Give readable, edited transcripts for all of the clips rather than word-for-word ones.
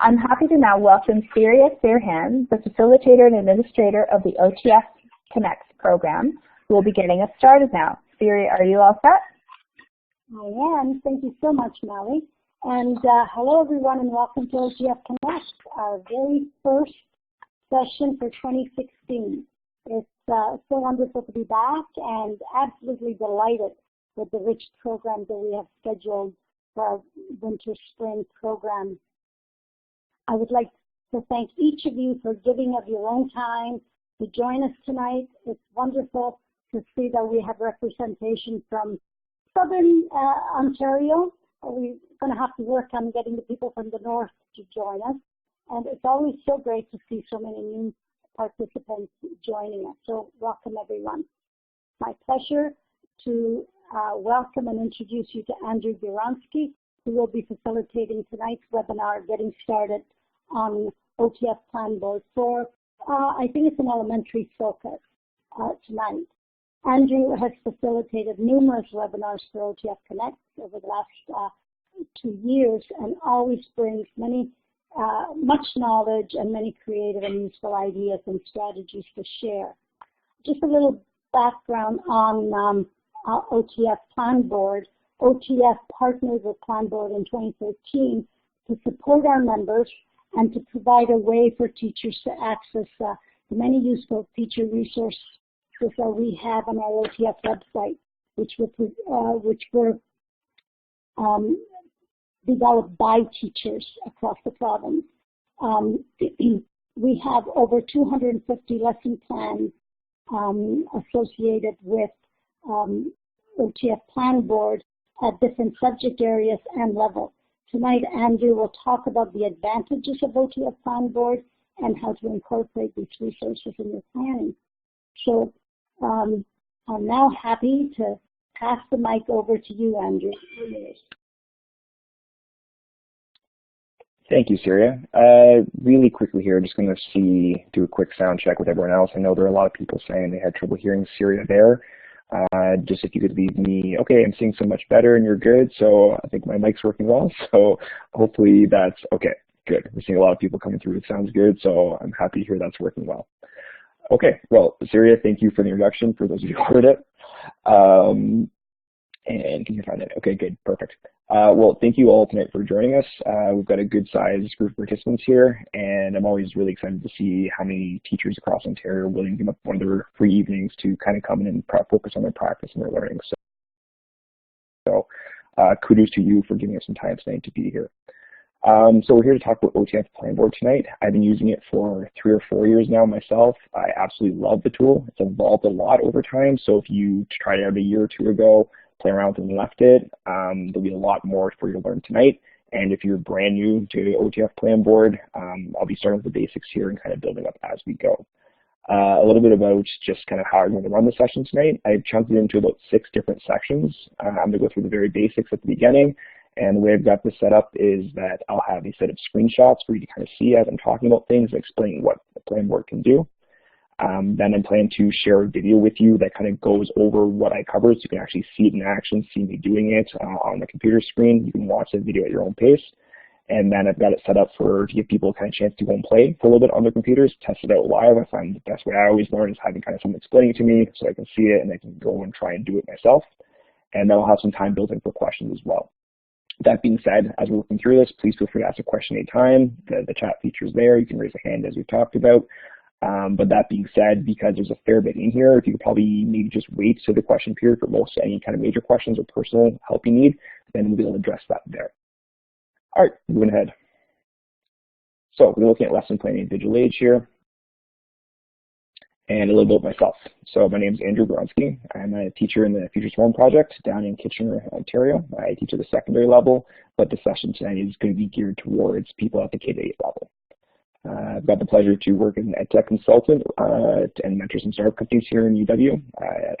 I'm happy to now welcome Syria Sirhan, the facilitator and administrator of the OTF Connects program, who will be getting us started now. Syria, are you all set? I am. Thank you so much, Molly. And hello, everyone, and welcome to OTF Connects, our very first session for 2016. It's so wonderful to be back and absolutely delighted with the rich programs that we have scheduled for our winter-spring program. I would like to thank each of you for giving of your own time to join us tonight. It's wonderful to see that we have representation from Southern Ontario. We're going to have to work on getting the people from the north to join us. And it's always so great to see so many new participants joining us. So welcome, everyone. My pleasure to welcome and introduce you to Andrew Bironski, who will be facilitating tonight's webinar, Getting Started on OTF Planboard for, I think it's an elementary focus tonight. Andrew has facilitated numerous webinars for OTF Connect over the last 2 years and always brings much knowledge and many creative and useful ideas and strategies to share. Just a little background on OTF Planboard. OTF partnered with Planboard in 2013 to support our members and to provide a way for teachers to access the many useful teacher resources that we have on our OTF website, which were developed by teachers across the province. We have over 250 lesson plans associated with OTF Planboard at different subject areas and levels. Tonight, Andrew will talk about the advantages of OTF Planboard and how to incorporate these resources in your planning. So I'm now happy to pass the mic over to you, Andrew. Thank you, Syria. Really quickly here, just going to do a quick sound check with everyone else. I know there are a lot of people saying they had trouble hearing Syria there. Just if you could leave me, okay, I'm seeing so much better and you're good, so I think my mic's working well, so hopefully that's okay, good. We're seeing a lot of people coming through, it sounds good, so I'm happy to hear that's working well. Okay, well, Syria, thank you for the introduction, for those of you who heard it. And can you find it? Okay, good, perfect. Well, thank you all tonight for joining us. We've got a good-sized group of participants here, and I'm always really excited to see how many teachers across Ontario are willing to give up one of their free evenings to kind of come in and focus on their practice and their learning. So kudos to you for giving us some time tonight to be here. So we're here to talk about OTF Planboard tonight. I've been using it for 3 or 4 years now myself. I absolutely love the tool. It's evolved a lot over time, so if you tried it out a year or 2 ago, play around and left it, there'll be a lot more for you to learn tonight. And if you're brand new to OTF Planboard, I'll be starting with the basics here and kind of building up as we go. A little bit about just kind of how I'm going to run the session tonight. I've chunked it into about 6 different sections. I'm going to go through the very basics at the beginning. And the way I've got this set up is that I'll have a set of screenshots for you to kind of see as I'm talking about things and explain what the Planboard can do. Then I plan to share a video with you that kind of goes over what I covered, so you can actually see it in action, see me doing it on the computer screen. You can watch the video at your own pace. And then I've got it set up to give people kind of a chance to go and play for a little bit on their computers, test it out live. I find the best way I always learn is having kind of someone explaining it to me so I can see it and I can go and try and do it myself. And then I'll have some time built in for questions as well. That being said, as we're working through this, please feel free to ask a question anytime. The chat feature is there. You can raise a hand as we've talked about. But that being said, because there's a fair bit in here, if you could probably maybe just wait to the question period for most any kind of major questions or personal help you need, then we'll be able to address that there. All right, moving ahead. So we're looking at lesson planning and digital age here. And a little bit about myself. So my name is Andrew Bironski. I'm a teacher in the Futures Home Project down in Kitchener, Ontario. I teach at the secondary level, but the session tonight is going to be geared towards people at the K-8 level. I've got the pleasure to work as an EdTech consultant and mentor some startup companies here in UW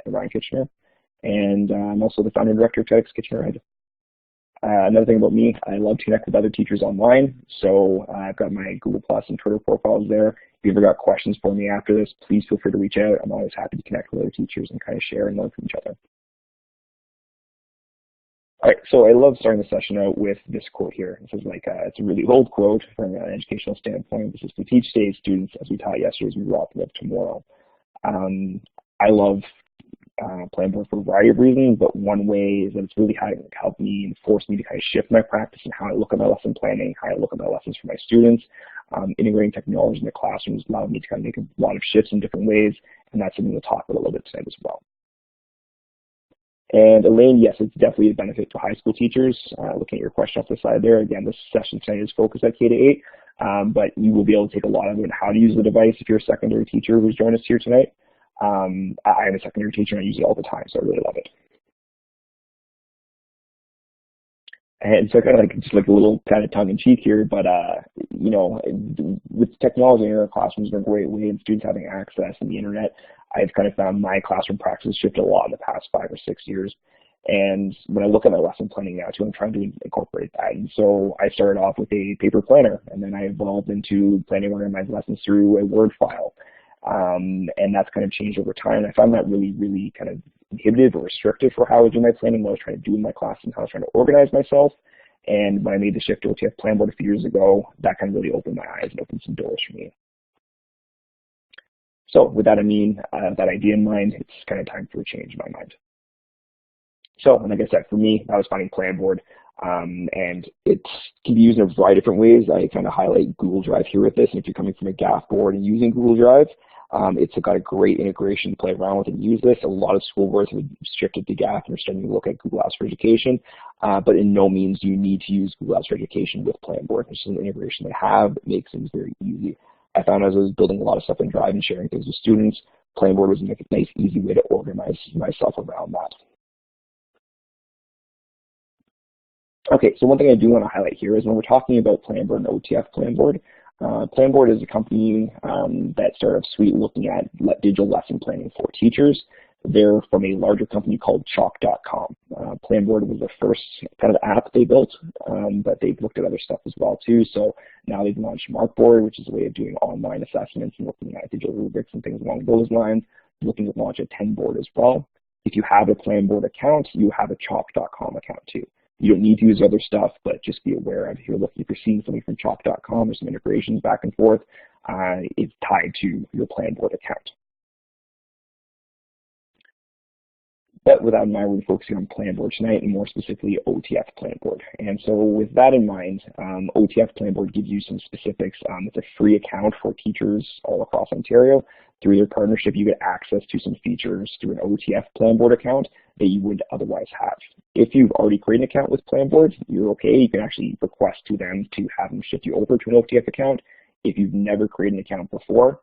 around Kitchener. And I'm also the founder and director of TEDx Kitchener Ed. Another thing about me, I love to connect with other teachers online. So I've got my Google Plus and Twitter profiles there. If you've ever got questions for me after this, please feel free to reach out. I'm always happy to connect with other teachers and kind of share and learn from each other. All right, so I love starting the session out with this quote here. This is like it's a really old quote from an educational standpoint. This is to teach today's students as we taught yesterday as we rock them up tomorrow. I love Planboard for a variety of reasons, but one way is that it's really helped me and forced me to kind of shift my practice and how I look at my lesson planning, how I look at my lessons for my students. Integrating technology in the classroom has allowed me to kind of make a lot of shifts in different ways, and that's something we'll talk about a little bit tonight as well. And Elaine, yes, it's definitely a benefit to high school teachers. Looking at your question off the side there, again, this session tonight is focused at K-8, but you will be able to take a lot of it on how to use the device if you're a secondary teacher who's joined us here tonight. I am a secondary teacher and I use it all the time, so I really love it. And so kind of like just like a little kind of tongue in cheek here, but you know, with technology in our classrooms in a great way and students having access to the internet, I've kind of found my classroom practice shifted a lot in the past 5 or 6 years. And when I look at my lesson planning now too, I'm trying to incorporate that. And so I started off with a paper planner, and then I evolved into planning organized lessons through a Word file. And that's kind of changed over time. I found that really kind of inhibitive or restrictive for how I was doing my planning, what I was trying to do in my class, and how I was trying to organize myself. And when I made the shift to OTF Planboard a few years ago, that kind of really opened my eyes and opened some doors for me. So with that, that idea in mind, it's kind of time for a change in my mind. So, and like I said, for me, I was finding Planboard, and it can be used in a variety of different ways. I kind of highlight Google Drive here with this, and if you're coming from a GAF board and using Google Drive, it's got a great integration to play around with and use this. A lot of school boards have shifted to GAF and are starting to look at Google Apps for Education, but in no means do you need to use Google Apps for Education with Planboard. It's just an integration they have that makes things very easy. I found as I was building a lot of stuff in Drive and sharing things with students, Planboard was a nice, easy way to organize myself around that. Okay, so one thing I do want to highlight here is when we're talking about Planboard and OTF Planboard, Planboard is a company that started off Suite looking at digital lesson planning for teachers. They're from a larger company called Chalk.com. Planboard was the first kind of app they built, but they've looked at other stuff as well too. So now they've launched Markboard, which is a way of doing online assessments and looking at digital rubrics and things along those lines. Looking to launch a 10board as well. If you have a Planboard account, you have a Chalk.com account too. You don't need to use other stuff, but just be aware of if you're seeing something from Chalk.com or some integrations back and forth, it's tied to your Planboard account. But with that in mind, we're focusing on Planboard tonight, and more specifically OTF Planboard. And so with that in mind, OTF Planboard gives you some specifics. It's a free account for teachers all across Ontario. Through their partnership, you get access to some features through an OTF Planboard account that you would otherwise have. If you've already created an account with Planboard, you're okay. You can actually request to them to have them shift you over to an OTF account. If you've never created an account before,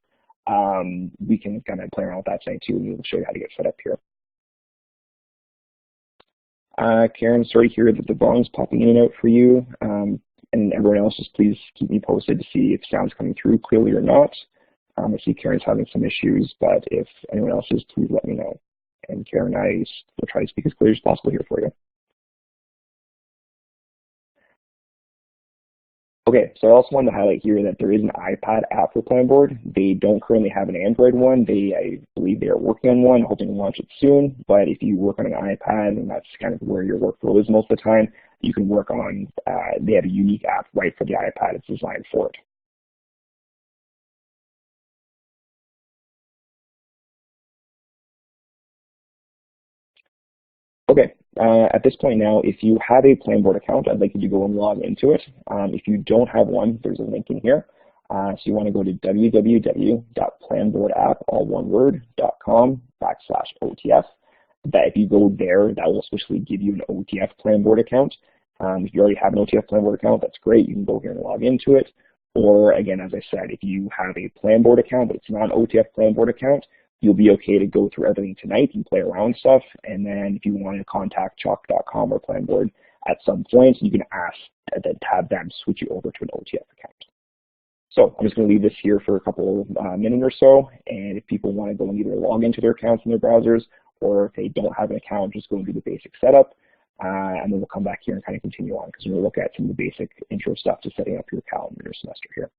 we can kind of play around with that tonight too, and we'll show you how to get set up here. Karen, sorry to hear that the volume's popping in and out for you, and everyone else, just please keep me posted to see if sound's coming through clearly or not. I see Karen's having some issues, but if anyone else is, please let me know. And Karen, I will try to speak as clear as possible here for you. Okay, so I also wanted to highlight here that there is an iPad app for Planboard. They don't currently have an Android one. I believe they are working on one, hoping to launch it soon. But if you work on an iPad, and that's kind of where your workflow is most of the time, you can work on, they have a unique app right for the iPad. It's designed for it. Okay, at this point now, if you have a Planboard account, I'd like you to go and log into it. If you don't have one, there's a link in here. So you want to go to www.planboardapp.com/OTF. That if you go there, that will officially give you an OTF Planboard account. If you already have an OTF Planboard account, that's great. You can go here and log into it. Or again, as I said, if you have a Planboard account, but it's not an OTF Planboard account, you'll be okay to go through everything tonight and play around with stuff. And then if you want to contact Chalk.com or Planboard at some point, you can ask to have them switch you over to an OTF account. So I'm just going to leave this here for a couple of minutes or so. And if people want to go and either log into their accounts in their browsers, or if they don't have an account, just go and do the basic setup. And then we'll come back here and kind of continue on, because we're going to look at some of the basic intro stuff to setting up your calendar semester here.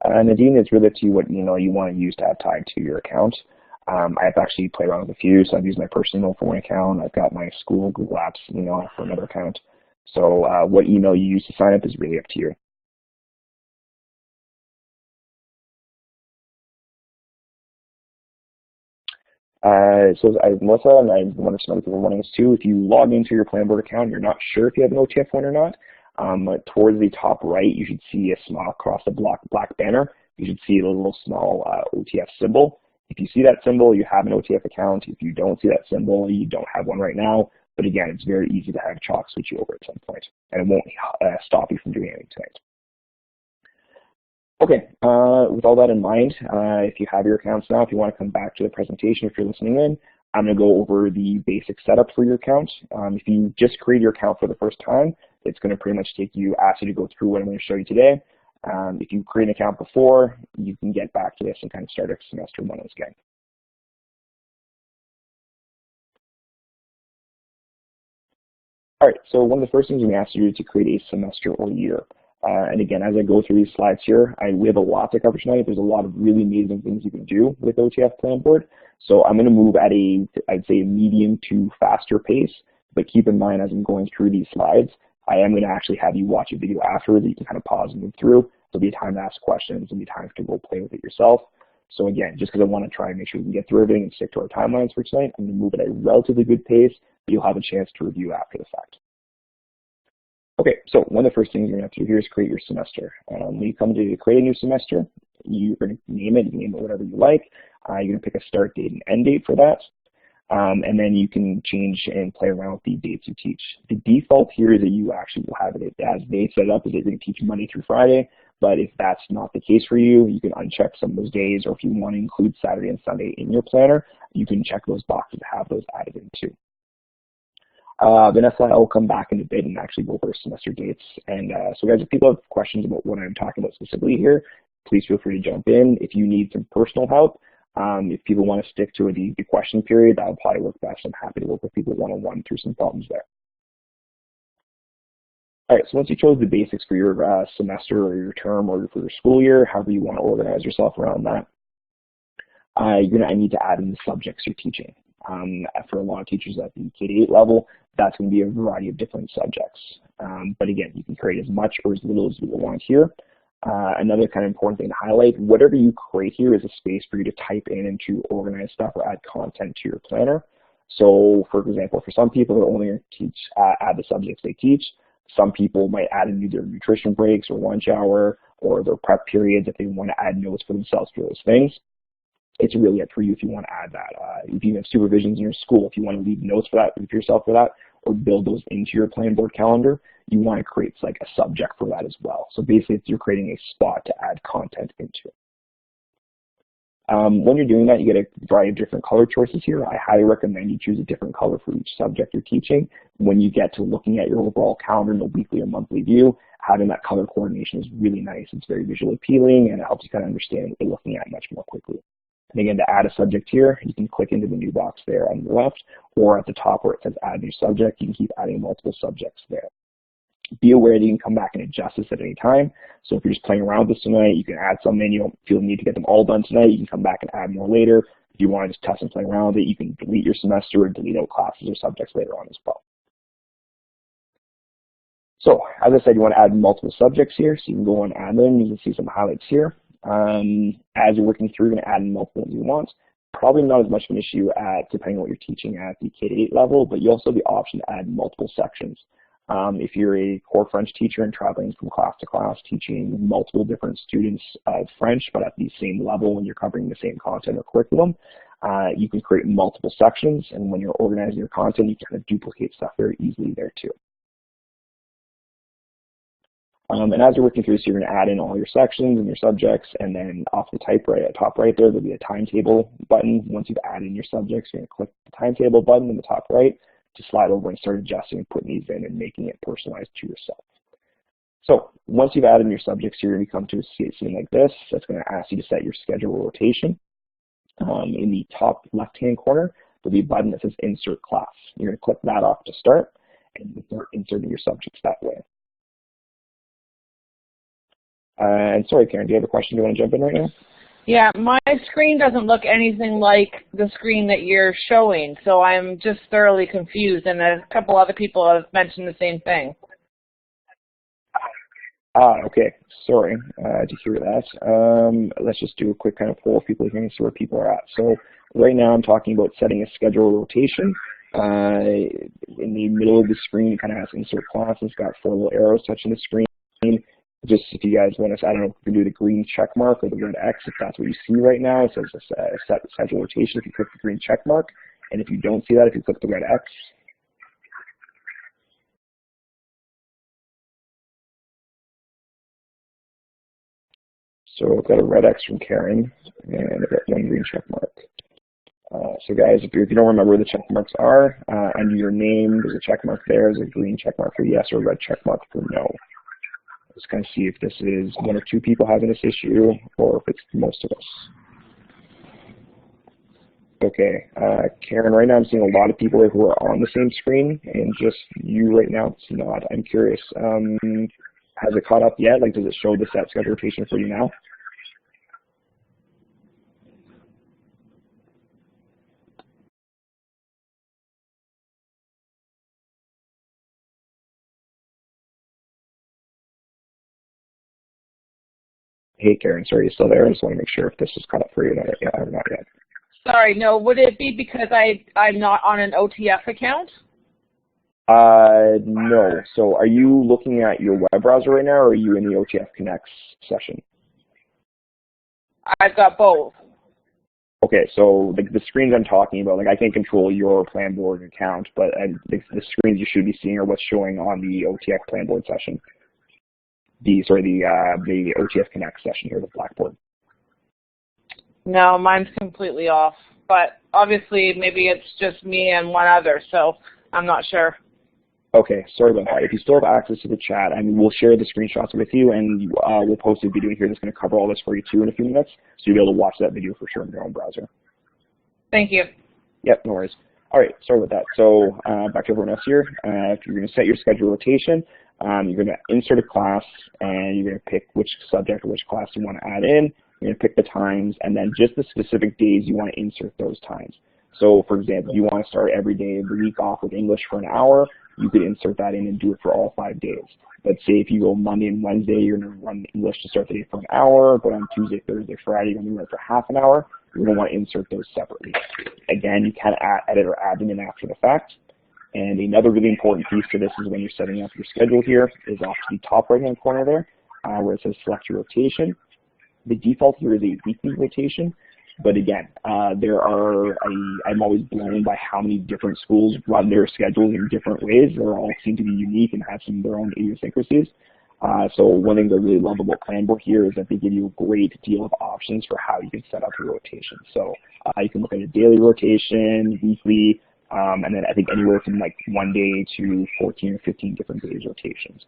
Nadine, it's really up to you what email you want to use to have tied to your account. I've actually played around with a few, so I've used my personal email for one account. I've got my school Google Apps email for another account. So what email you use to sign up is really up to you. So Melissa, and I wonder if some other people are wanting this too, if you log into your Planboard account and you're not sure if you have an OTF one or not, towards the top right, you should see a small across the black banner. You should see a little small OTF symbol. If you see that symbol, you have an OTF account. If you don't see that symbol, you don't have one right now. But again, it's very easy to have Chalk switch you over at some point, and it won't stop you from doing anything tonight. Okay, with all that in mind, if you have your accounts now, if you want to come back to the presentation, if you're listening in, I'm going to go over the basic setup for your account. If you just create your account for the first time, it's going to pretty much ask you to go through what I'm going to show you today. If you create an account before, you can get back to this and kind of start semester one again. All right, so one of the first things we ask you to do is to create a semester or year. And again, as I go through these slides here, we have a lot to cover tonight. There's a lot of really amazing things you can do with OTF Planboard. So I'm going to move at I'd say a medium to faster pace, but keep in mind as I'm going through these slides, I am going to actually have you watch a video after that you can kind of pause and move through. There'll be a time to ask questions, there'll be time to go play with it yourself. So again, just because I want to try and make sure we can get through everything and stick to our timelines for tonight, I'm going to move at a relatively good pace, but you'll have a chance to review after the fact. Okay, so one of the first things you're going to have to do here is create your semester. When you come to create a new semester, you're going to name it. You can name it whatever you like. You're going to pick a start date and end date for that. And then you can change and play around with the dates you teach. The default here is that you actually will have it as they set it up, is that you're going to teach Monday through Friday. But if that's not the case for you, you can uncheck some of those days, or if you want to include Saturday and Sunday in your planner, you can check those boxes to have those added in too. Vanessa, I'll come back in a bit and actually go over semester dates. And so guys, if people have questions about what I'm talking about specifically here, please feel free to jump in. If you need some personal help, if people want to stick to the question period, that'll probably work best. I'm happy to work with people one-on-one through some problems there. All right, so once you chose the basics for your semester or your term or for your school year, however you want to organize yourself around that, you're going to need to add in the subjects you're teaching. For a lot of teachers at the K-8 level, that's going to be a variety of different subjects. But again, you can create as much or as little as you want here. Another kind of important thing to highlight, whatever you create here is a space for you to type in and to organize stuff or add content to your planner. So for example, for some people, they're only going to add the subjects they teach. Some people might add in their nutrition breaks or lunch hour or their prep periods if they want to add notes for themselves for those things. It's really up for you if you want to add that. If you have supervisions in your school, if you want to leave notes for that, for yourself for that, or build those into your Planboard calendar, you want to create like a subject for that as well. So basically, you're creating a spot to add content into. When you're doing that, you get a variety of different color choices here. I highly recommend you choose a different color for each subject you're teaching. When you get to looking at your overall calendar in a weekly or monthly view, having that color coordination is really nice. It's very visually appealing, and it helps you kind of understand what you're looking at much more quickly. And again, to add a subject here, you can click into the new box there on the left, or at the top where it says add new subject, you can keep adding multiple subjects there. Be aware that you can come back and adjust this at any time. So if you're just playing around with this tonight, you can add some in. You don't feel the need to get them all done tonight. You can come back and add more later. If you want to just test and play around with it, you can delete your semester or delete out classes or subjects later on as well. So as I said, you want to add multiple subjects here. So you can go on admin. You can see some highlights here. As you're working through, you're going to add in multiple ones you want. Probably not as much of an issue depending on what you're teaching at the K-8 level, but you also have the option to add multiple sections. If you're a core French teacher and traveling from class to class, teaching multiple different students of French, but at the same level and you're covering the same content or curriculum, you can create multiple sections, and when you're organizing your content, you can kind of duplicate stuff very easily there too. And as you're working through this, you're going to add in all your sections and your subjects, and then off the top right there, there'll be a timetable button. Once you've added in your subjects, you're going to click the timetable button in the top right to slide over and start adjusting and putting these in and making it personalized to yourself. So once you've added in your subjects, you're going to come to a scene like this. That's going to ask you to set your schedule rotation. In the top left-hand corner, there'll be a button that says Insert Class. You're going to click that off to start, and you start inserting your subjects that way. And sorry, Karen, do you have a question? Do you want to jump in right now? Yeah, my screen doesn't look anything like the screen that you're showing, so I'm just thoroughly confused, and a couple other people have mentioned the same thing. Okay. Sorry to hear that. Let's just do a quick kind of poll if people can see where people are at. So right now I'm talking about setting a schedule rotation. In the middle of the screen, it kind of has insert class. It's got 4 little arrows touching the screen. Just if you guys want to, I don't know if you can do the green check mark or the red X, if that's what you see right now. It says set schedule rotation if you click the green check mark. And if you don't see that, if you click the red X. So I've got a red X from Karen, and I've got 1 green check mark. So guys, if you don't remember where the check marks are, under your name, there's a check mark there. There's a green check mark for yes or a red check mark for no. Let's kind of see if this is 1 or 2 people having this issue, or if it's most of us. Okay, Karen, right now I'm seeing a lot of people who are on the same screen, and just you right now, it's not. I'm curious. Has it caught up yet? Like, does it show the set schedule rotation for you now? Hey, Karen, sorry, you still there? I just want to make sure if this is caught up for you or not yet. Sorry, no. Would it be because I'm not on an OTF account? No. So are you looking at your web browser right now, or are you in the OTF Connect session? I've got both. Okay, so the screens I'm talking about, like I can't control your Planboard account, but the screens you should be seeing are what's showing on the OTF Planboard session. The OTF Connect session here, the Blackboard. No, mine's completely off. But obviously, maybe it's just me and 1 other, so I'm not sure. Okay, sorry about that. If you still have access to the chat, I mean, we'll share the screenshots with you, and we'll post a video here that's going to cover all this for you too in a few minutes, so you'll be able to watch that video for sure in your own browser. Thank you. Yep, no worries. All right, sorry about that. So back to everyone else here. If you're going to set your schedule rotation, you're going to insert a class, and you're going to pick which subject or which class you want to add in. You're going to pick the times, and then just the specific days you want to insert those times. So, for example, you want to start every day of the week off with English for an hour, you could insert that in and do it for all 5 days. But say if you go Monday and Wednesday, you're going to run English to start the day for an hour, but on Tuesday, Thursday, Friday, you're going to run it for half an hour. You're going to want to insert those separately. Again, you can edit or add them in after the fact. And another really important piece to this is when you're setting up your schedule here is off to the top right-hand corner there, where it says select your rotation. The default here is a weekly rotation. But again, I'm always blown by how many different schools run their schedules in different ways. They all seem to be unique and have some of their own idiosyncrasies. So one thing I really love about Planboard here is that they give you a great deal of options for how you can set up your rotation. So you can look at a daily rotation, weekly, and then I think anywhere from like 1 day to 14 or 15 different days rotations.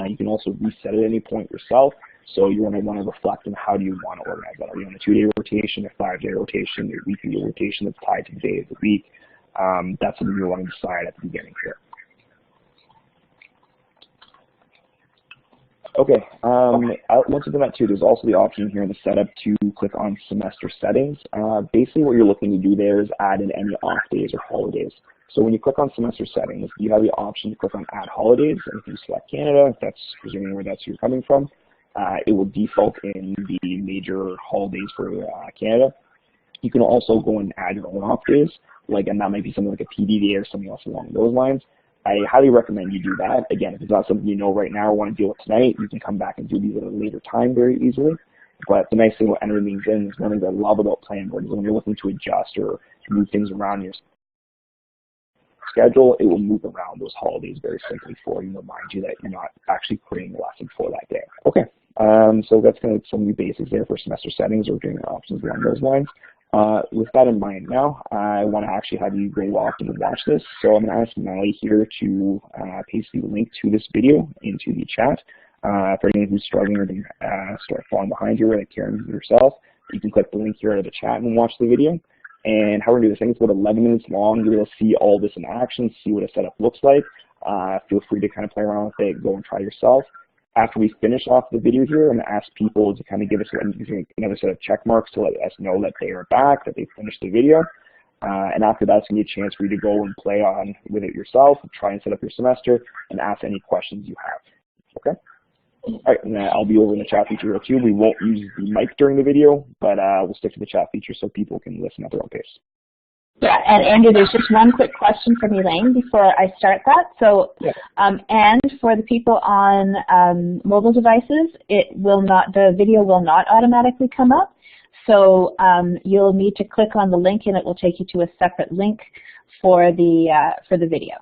You can also reset at any point yourself. So you're going to want to reflect on how do you want to organize that. Are you on a 2-day rotation, a 5-day rotation, a weekly rotation that's tied to the day of the week? That's something you want to decide at the beginning here. Okay, once you've done that too, there's also the option here in the setup to click on semester settings. Basically what you're looking to do there is add in any off days or holidays. So when you click on semester settings, you have the option to click on add holidays, and if you select Canada, if that's presuming where that's you're coming from, it will default in the major holidays for Canada. You can also go and add your own off days, and that might be something like a PD day or something else along those lines. I highly recommend you do that. Again, if it's not something you know right now or want to deal with tonight, you can come back and do these at a later time very easily. But the nice thing about entering things in is one thing that I love about Planboard is when you're looking to adjust or move things around your schedule, it will move around those holidays very simply for you and remind you that you're not actually creating a lesson for that day. Okay, so that's kind of some of the basics there for semester settings or doing options along those lines. With that in mind now, I want to actually have you go off and watch this. So I'm going to ask Molly here to paste the link to this video into the chat. For anyone who's struggling or start falling behind here, like Karen yourself, you can click the link here out of the chat and watch the video. And how we're going to do this, I think it's about 11 minutes long. You're able to see all this in action, see what a setup looks like. Feel free to kind of play around with it, go and try yourself. After we finish off the video here, I'm going to ask people to kind of give us another set of check marks to let us know that they are back, that they finished the video. And after that, it's going to be a chance for you to go and play on with it yourself, try and set up your semester, and ask any questions you have. Okay? All right, and I'll be over in the chat feature too. We won't use the mic during the video, but we'll stick to the chat feature so people can listen at their own pace. Yeah, and Andrew, there's just one quick question from Elaine before I start that. So, yeah. And for the people on mobile devices, the video will not automatically come up. So you'll need to click on the link, and it will take you to a separate link for the video.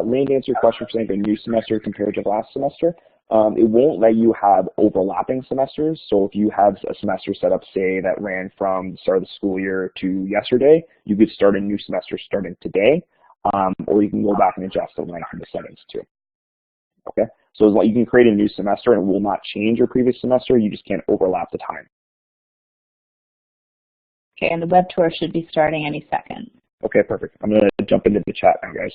Lane, to answer your question for saying the new semester compared to last semester, it won't let you have overlapping semesters. So if you have a semester set up, say, that ran from the start of the school year to yesterday, you could start a new semester starting today, or you can go back and adjust the length and the settings too. Okay, so you can create a new semester and it will not change your previous semester, you just can't overlap the time. Okay, and the web tour should be starting any second. Okay, perfect. I'm going to jump into the chat now, guys.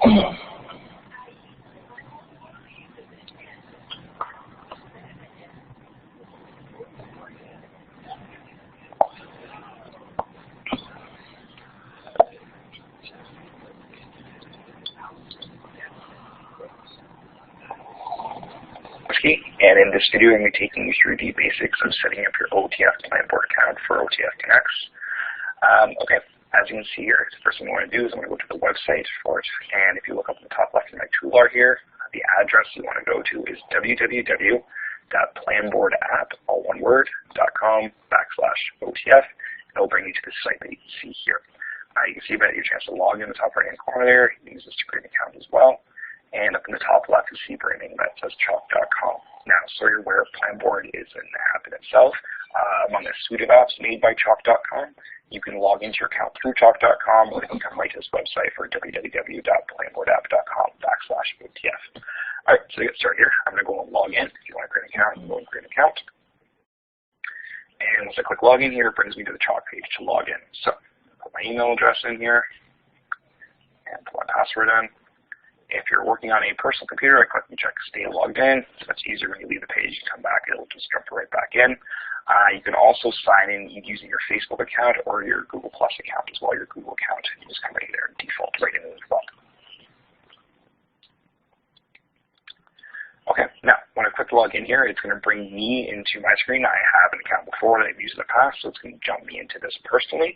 Okay, and in this video, I'm going to be taking you through the basics of setting up your OTF Planboard account for OTF Connects. Okay, as you can see here, the first thing I want to do is I'm going to go to the website for it, and if you look up in the top left of my toolbar here, the address you want to go to is www.planboardapp, all one word, .com/OTF. It'll bring you to the site that you can see here. You can see about your chance to log in the top right-hand corner there. You can use this to create an account as well. And up in the top left, you see branding that says chalk.com. Now, so you're aware, Planboard is an app in itself. Among a suite of apps made by chalk.com, you can log into your account through chalk.com, or you can come right to this website for www.planboardapp.com/OTF. All right, so to get started here, I'm going to go and log in. If you want to create an account, you can go and create an account. And once I click login here, it brings me to the Chalk page to log in. So, put my email address in here, and put my password in. If you're working on a personal computer, I click and check stay logged in. So that's easier when you leave the page, you come back, it'll just jump right back in. You can also sign in using your Facebook account or your Google Plus account as well. Your Google account is just come right there, default right in as well. Okay, now when I click log in here, it's going to bring me into my screen. I have an account before that I've used in the past, so it's going to jump me into this personally.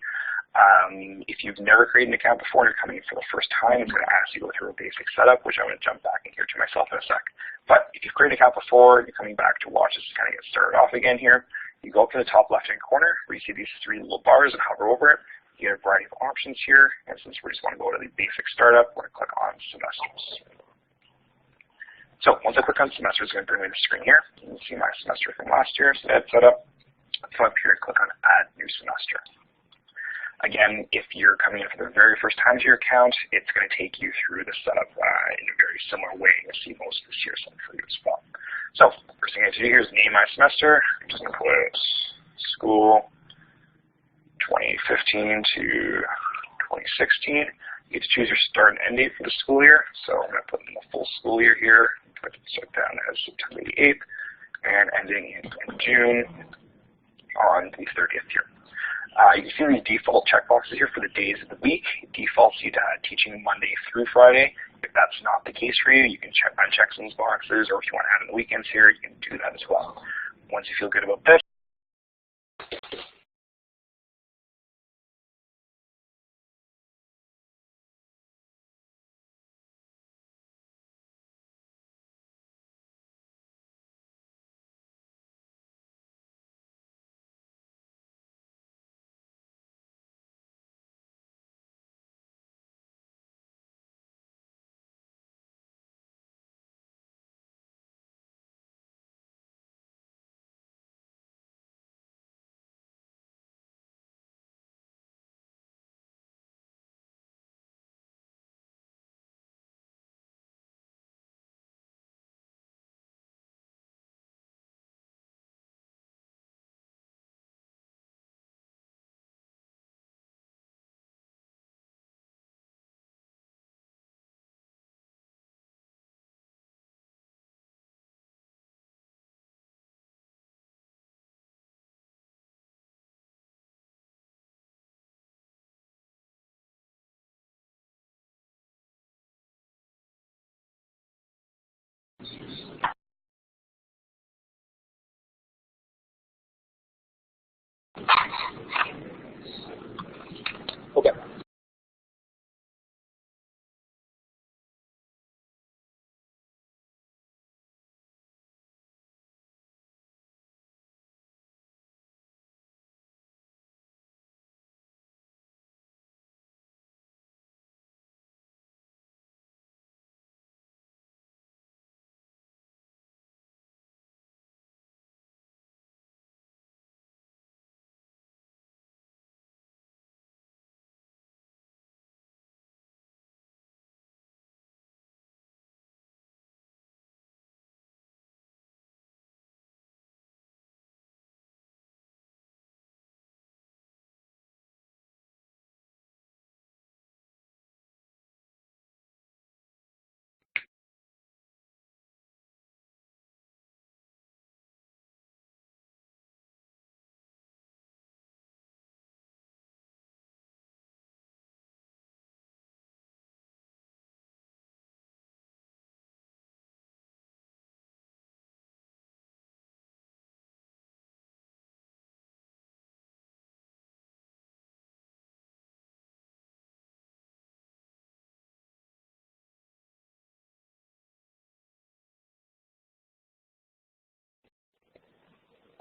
If you've never created an account before and you're coming in for the first time, it's going to ask you to go through a basic setup, which I'm going to jump back in here to myself in a sec. But if you've created an account before and you're coming back to watch this kind of get started off again here, you go up to the top left-hand corner where you see these three little bars and hover over it. You get a variety of options here, and since we just want to go to the basic startup, we're going to click on semesters. So once I click on semester, it's going to bring me to the screen here. You can see my semester from last year, so that's set up. Come up here and click on Add New Semester. Again, if you're coming in for the very first time to your account, it's going to take you through the setup in a very similar way. You'll see most of this here set for you as well. So first thing I have to do here is name my semester. I'm just going to put school 2015 to 2016. You get to choose your start and end date for the school year. So I'm going to put in the full school year here. Put it down as September the 8th and ending in June on the 30th here. You can see these default checkboxes here for the days of the week. It defaults you to teaching Monday through Friday. If that's not the case for you, you can uncheck some of those boxes, or if you want to add in the weekends here, you can do that as well. Once you feel good about this,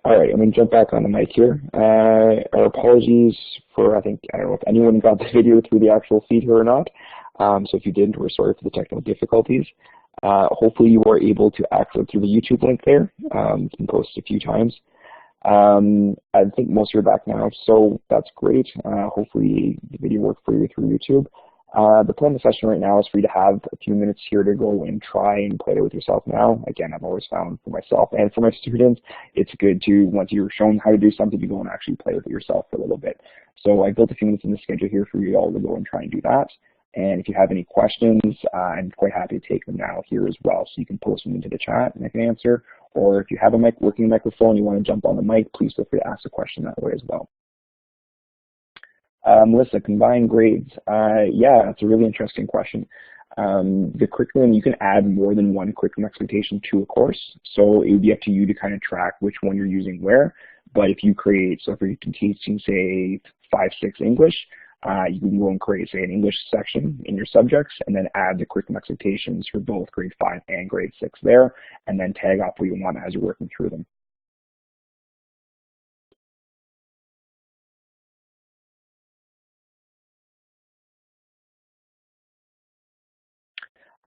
All right, I'm going to jump back on the mic here. Our apologies for, I don't know if anyone got the video through the actual feed here or not. So if you didn't, we're sorry for the technical difficulties. Hopefully you were able to access through the YouTube link there. It's been posted a few times. I think most of you are back now, so that's great. Hopefully the video worked for you through YouTube. The plan of the session right now is for you to have a few minutes here to go and try and play it with yourself now. Again, I've always found for myself and for my students, it's good to, once you're shown how to do something, you go and actually play with it yourself for a little bit. So I built a few minutes in the schedule here for you all to go and try and do that. And if you have any questions, I'm quite happy to take them now here as well. So you can post them into the chat and I can answer. Or if you have a working microphone, you want to jump on the mic, please feel free to ask a question that way as well. Melissa, combined grades. Yeah, that's a really interesting question. The curriculum, you can add more than one curriculum expectation to a course. So it would be up to you to kind of track which one you're using where. But if you create, so if you're teaching, say, 5-6 English, you can go and create, say, an English section in your subjects and then add the curriculum expectations for both grade 5 and grade 6 there, and then tag off what you want as you're working through them.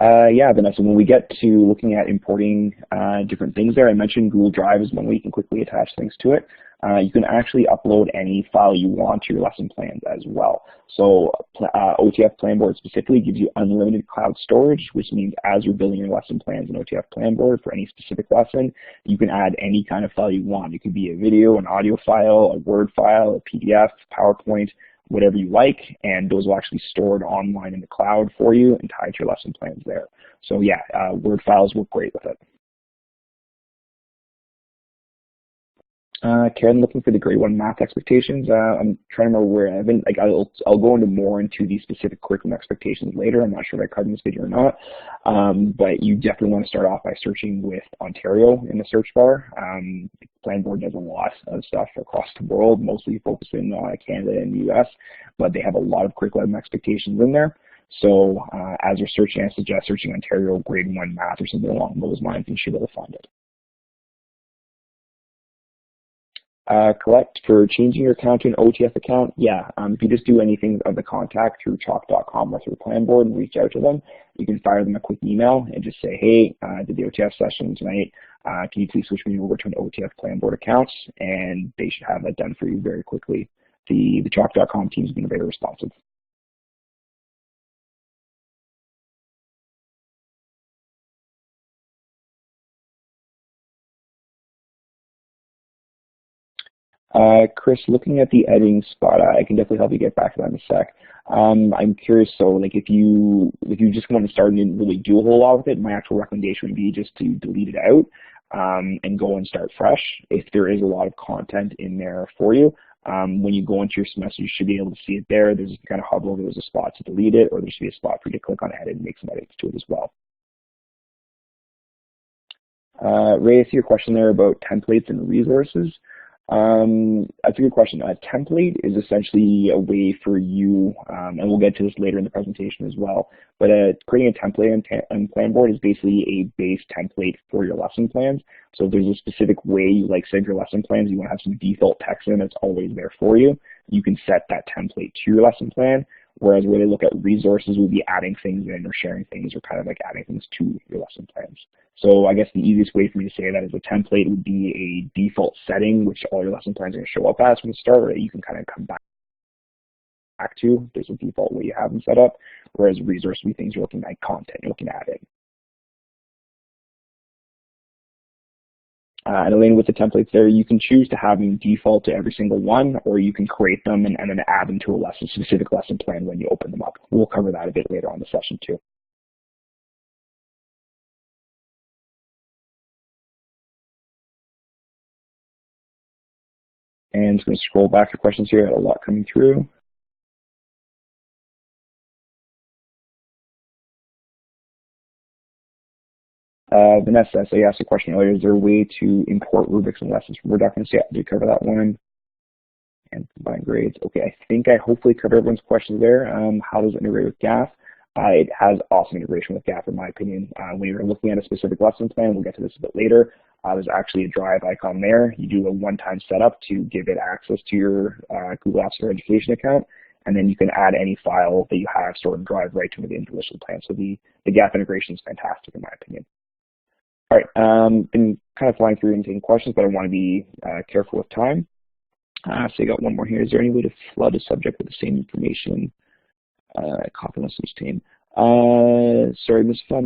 Yeah, Vanessa, when we get to looking at importing different things there, I mentioned Google Drive is one way you can quickly attach things to it. You can actually upload any file you want to your lesson plans as well. So OTF Planboard specifically gives you unlimited cloud storage, which means as you're building your lesson plans in OTF Planboard for any specific lesson, you can add any kind of file you want. It could be a video, an audio file, a Word file, a PDF, PowerPoint, whatever you like, and those will actually be stored online in the cloud for you and tied to your lesson plans there. So yeah, Word files work great with it. Karen, looking for the grade 1 math expectations. I'm trying to remember where I've been. Like, I'll go more into the specific curriculum expectations later. I'm not sure if I covered in this video or not, but you definitely want to start off by searching with Ontario in the search bar. Planboard does a lot of stuff across the world, mostly focusing on Canada and the US, but they have a lot of curriculum expectations in there. So as you're searching, I suggest searching Ontario grade 1 math or something along those lines, and you should be able to find it. Collect for changing your account to an OTF account. Yeah, if you just do anything of the contact through chalk.com or through Planboard and reach out to them, you can fire them a quick email and just say, hey, I did the OTF session tonight. Can you please switch me over to an OTF Planboard account? And they should have that done for you very quickly. The chalk.com team has been very responsive. Chris, looking at the editing spot, I can definitely help you get back to that in a sec. I'm curious, so like if you just want to start and didn't really do a whole lot with it, my actual recommendation would be just to delete it out and go and start fresh. If there is a lot of content in there for you, when you go into your semester, you should be able to see it there. There's kind of hover over, there's a spot to delete it, or there should be a spot for you to click on edit and make some edits to it as well. Ray, I see your question there about templates and resources. That's a good question. A template is essentially a way for you, and we'll get to this later in the presentation as well, but creating a template on Planboard is basically a base template for your lesson plans. So if there's a specific way you like send your lesson plans, you want to have some default text in that's always there for you, you can set that template to your lesson plan. Whereas where they look at resources, we'll be adding things in or sharing things or kind of like adding things to your lesson plans. So I guess the easiest way for me to say that is a template would be a default setting, which all your lesson plans are going to show up as from the start, or you can kind of come back to. There's a default way you have them set up, whereas resource would be things you're looking at content, you're looking at it. And Elaine, with the templates there, you can choose to have them default to every single one, or you can create them and then add them to a specific lesson plan when you open them up. We'll cover that a bit later on in the session too. And I'm just going to scroll back to questions here. I had a lot coming through. Vanessa, so you asked a question earlier, is there a way to import rubrics and lessons from Word documents? Yeah, did cover that one. And combine grades. Okay, I think I hopefully covered everyone's questions there. How does it integrate with GAF? It has awesome integration with GAF in my opinion. When you're looking at a specific lesson plan, we'll get to this a bit later, there's actually a drive icon there. You do a one-time setup to give it access to your Google Apps for Education account, and then you can add any file that you have stored in Drive right to within the lesson plan. So the gap integration is fantastic in my opinion. All right, been kind of flying through and taking questions, but I want to be careful with time. So you got one more here. Is there any way to flood a subject with the same information? Copy lessons team. Sorry, Ms. Fun,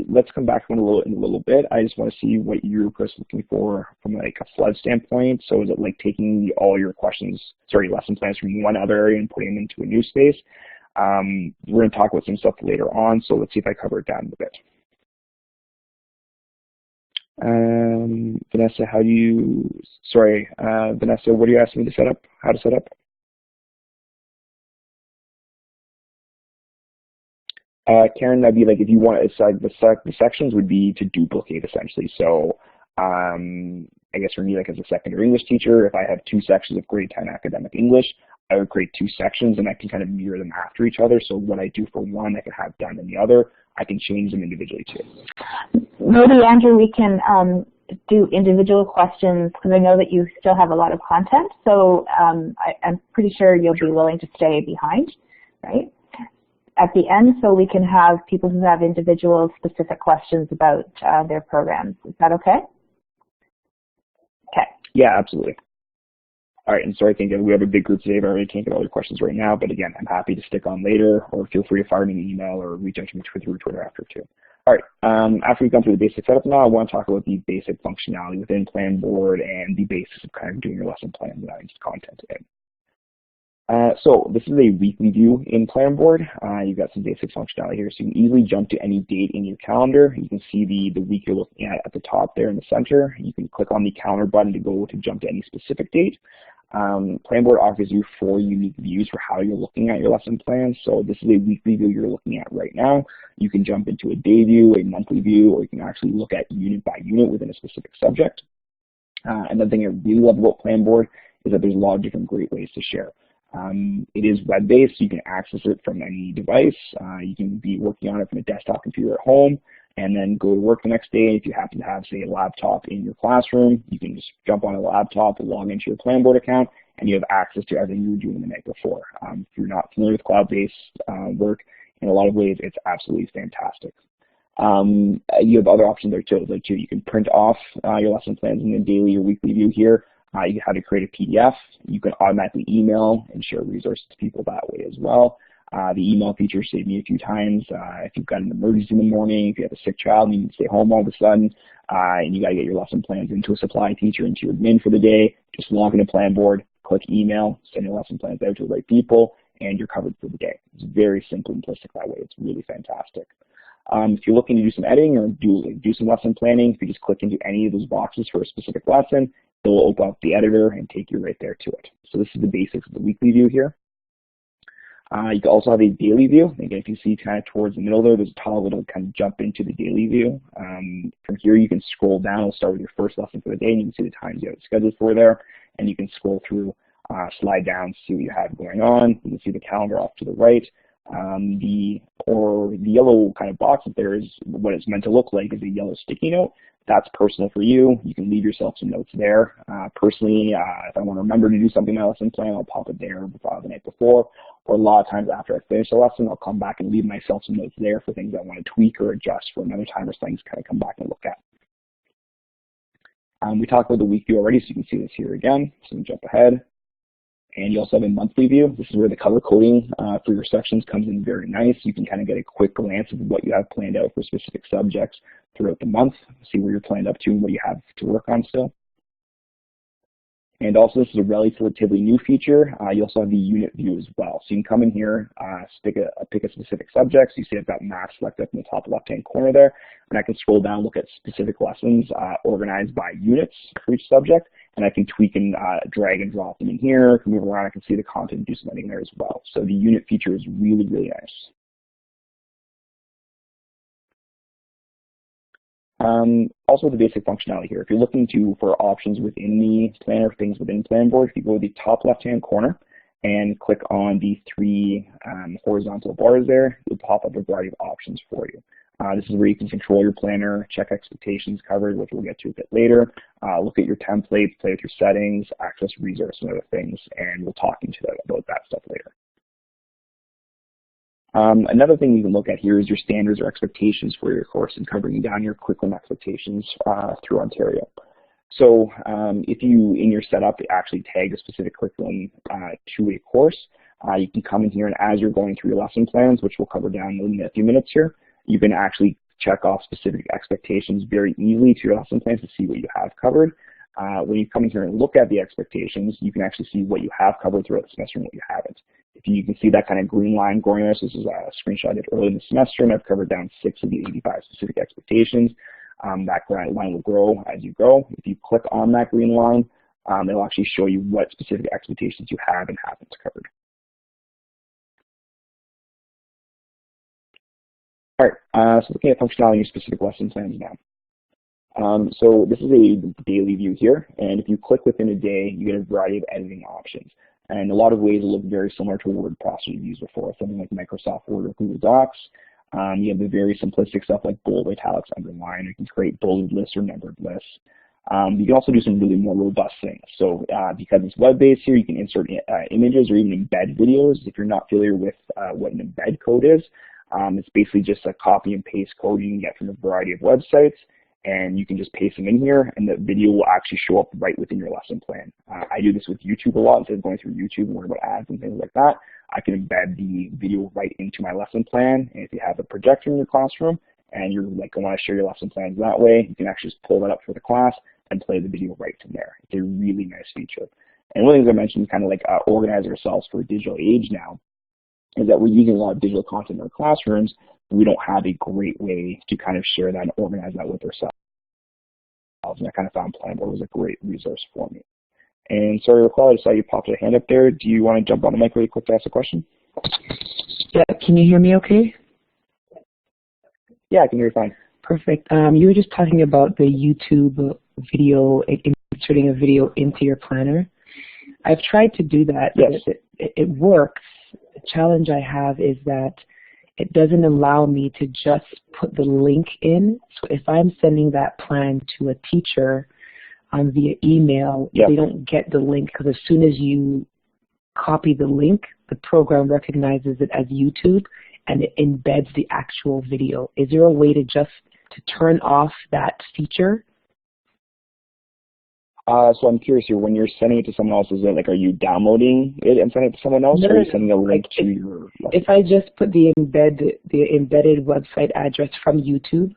let's come back to one in a little bit. I just want to see what you're looking for from like a flood standpoint. So is it like taking all your lesson plans from one other area and putting them into a new space? We're going to talk about some stuff later on, so let's see if I cover it down a bit. Vanessa, Vanessa, what are you asking me to set up? How to set up? Karen, that'd be like if you want to decide the sections would be to duplicate essentially. So I guess for me, like as a secondary English teacher, if I have 2 sections of grade 10 academic English, I would create 2 sections and I can kind of mirror them after each other. So what I do for one, I can have done in the other. I can change them individually too. Maybe, Andrew, we can do individual questions because I know that you still have a lot of content. So I'm pretty sure you'll be willing to stay behind, right? At the end, so we can have people who have individual specific questions about their programs. Is that okay? Okay. Yeah, absolutely. All right, and so I think we have a big group today, but I really can't get all your questions right now. But again, I'm happy to stick on later, or feel free to fire me an email or reach out to me through Twitter after too. All right, after we've gone through the basic setup now, I want to talk about the basic functionality within Planboard and the basis of kind of doing your lesson plan without just content in. So this is a weekly view in Planboard. You've got some basic functionality here, so you can easily jump to any date in your calendar. You can see the week you're looking at the top there in the center. You can click on the calendar button to jump to any specific date. Planboard offers you 4 unique views for how you're looking at your lesson plan. So this is a weekly view you're looking at right now. You can jump into a day view, a monthly view, or you can actually look at unit by unit within a specific subject. Another thing I really love about Planboard is that there's a lot of different great ways to share. It is web-based, so you can access it from any device. You can be working on it from a desktop computer at home and then go to work the next day. If you happen to have, say, a laptop in your classroom, you can just jump on a laptop and log into your Planboard account, and you have access to everything you were doing the night before. If you're not familiar with cloud-based work, in a lot of ways, it's absolutely fantastic. You have other options there too. You can print off your lesson plans in the daily or weekly view here. You have to create a PDF. You can automatically email and share resources to people that way as well. The email feature saved me a few times. If you've got an emergency in the morning, if you have a sick child and you need to stay home all of a sudden, and you got to get your lesson plans into a supply teacher, into your admin for the day, just log into Planboard, click email, send your lesson plans out to the right people, and you're covered for the day. It's very simple and simplistic that way. It's really fantastic. If you're looking to do some editing or do some lesson planning, if you just click into any of those boxes for a specific lesson, it will open up the editor and take you right there to it. So this is the basics of the weekly view here. You can also have a daily view. Again, if you see kind of towards the middle there's a toggle that'll kind of jump into the daily view. From here, you can scroll down. It'll start with your first lesson for the day, and you can see the times you have it scheduled for there. And you can scroll through, slide down, see what you have going on. You can see the calendar off to the right. The yellow kind of box up there is what it's meant to look like is a yellow sticky note. That's personal for you. You can leave yourself some notes there. Personally, if I want to remember to do something in my lesson plan, I'll pop it there the night before. Or a lot of times after I finish the lesson, I'll come back and leave myself some notes there for things I want to tweak or adjust for another time or things kind of come back and look at. We talked about the week view already, so you can see this here again. So we can jump ahead. And you also have a monthly view. This is where the color coding for your sections comes in very nice. You can kind of get a quick glance of what you have planned out for specific subjects throughout the month, see where you're planned up to and what you have to work on still. And also, this is a relatively new feature. You also have the unit view as well. So you can come in here, pick a specific subject. So you see I've got math selected up in the top left-hand corner there. And I can scroll down, look at specific lessons organized by units for each subject. And I can tweak and drag and drop them in here. I can move around. I can see the content and do some editing there as well. So the unit feature is really, really nice. Also the basic functionality here. If you're looking for options within the planner, things within Planboard, if you go to the top left-hand corner, and click on the three horizontal bars there. It'll pop up a variety of options for you. This is where you can control your planner, check expectations covered, which we'll get to a bit later, look at your templates, play with your settings, access resources and other things, and we'll talk into that, about that stuff later. Another thing you can look at here is your standards or expectations for your course and covering down your curriculum expectations through Ontario. So if you, in your setup, actually tag a specific curriculum to a course, you can come in here and as you're going through your lesson plans, which we'll cover down in a few minutes here, you can actually check off specific expectations very easily to your lesson plans to see what you have covered. When you come in here and look at the expectations, you can actually see what you have covered throughout the semester and what you haven't. If you can see that kind of green line going there, so this is a screenshot I did early in the semester, and I've covered down 6 of the 85 specific expectations. That line will grow as you go. If you click on that green line, it'll actually show you what specific expectations you have and haven't covered. All right, so looking at functionality in your specific lesson plans now. So this is a daily view here, and if you click within a day, you get a variety of editing options. And in a lot of ways, it will look very similar to a word processor you've used before, something like Microsoft Word or Google Docs. You have the very simplistic stuff like bold, italics, underline. You can create bolded lists or numbered lists. You can also do some really more robust things. So because it's web-based here, you can insert images or even embed videos. If you're not familiar with what an embed code is, it's basically just a copy and paste code you can get from a variety of websites, and you can just paste them in here, and the video will actually show up right within your lesson plan. I do this with YouTube a lot. Instead of going through YouTube and worrying about ads and things like that, I can embed the video right into my lesson plan. And if you have a projector in your classroom and you're like, I want to share your lesson plans that way, you can actually just pull that up for the class and play the video right from there. It's a really nice feature. And one of the things I mentioned, kind of like organize ourselves for a digital age now, is that we're using a lot of digital content in our classrooms. We don't have a great way to kind of share that and organize that with ourselves. And I kind of found Planboard was a great resource for me. And sorry, recall, I just saw you popped a hand up there. Do you want to jump on the mic really quick to ask a question? Yeah, can you hear me okay? Yeah, I can hear you fine. Perfect. You were just talking about the YouTube video, inserting a video into your planner. I've tried to do that. Yes. It works. The challenge I have is that it doesn't allow me to just put the link in. So if I'm sending that plan to a teacher via email, yep, they don't get the link, because as soon as you copy the link, the program recognizes it as YouTube and it embeds the actual video. Is there a way to turn off that feature? So I'm curious here, when you're sending it to someone else, is it like, are you downloading it and sending it to someone else, No, or are you sending a link like to your lesson? If I just put the embedded website address from YouTube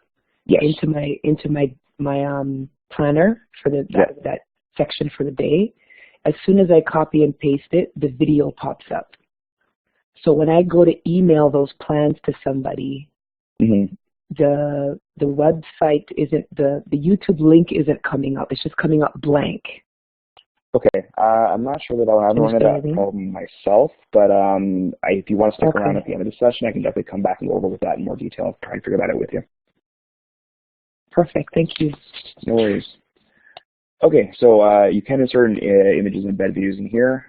Yes, into my planner for that section for the day, as soon as I copy and paste it, the video pops up. So when I go to email those plans to somebody, mm-hmm, the website isn't, the YouTube link isn't coming up. It's just coming up blank. Okay, I'm not sure that I'll have run into that problem myself, but if you want to stick around at the end of the session, I can definitely come back and go over with that in more detail, try and figure that out with you. Perfect, thank you. No worries. Okay, so you can insert images and embed videos in here.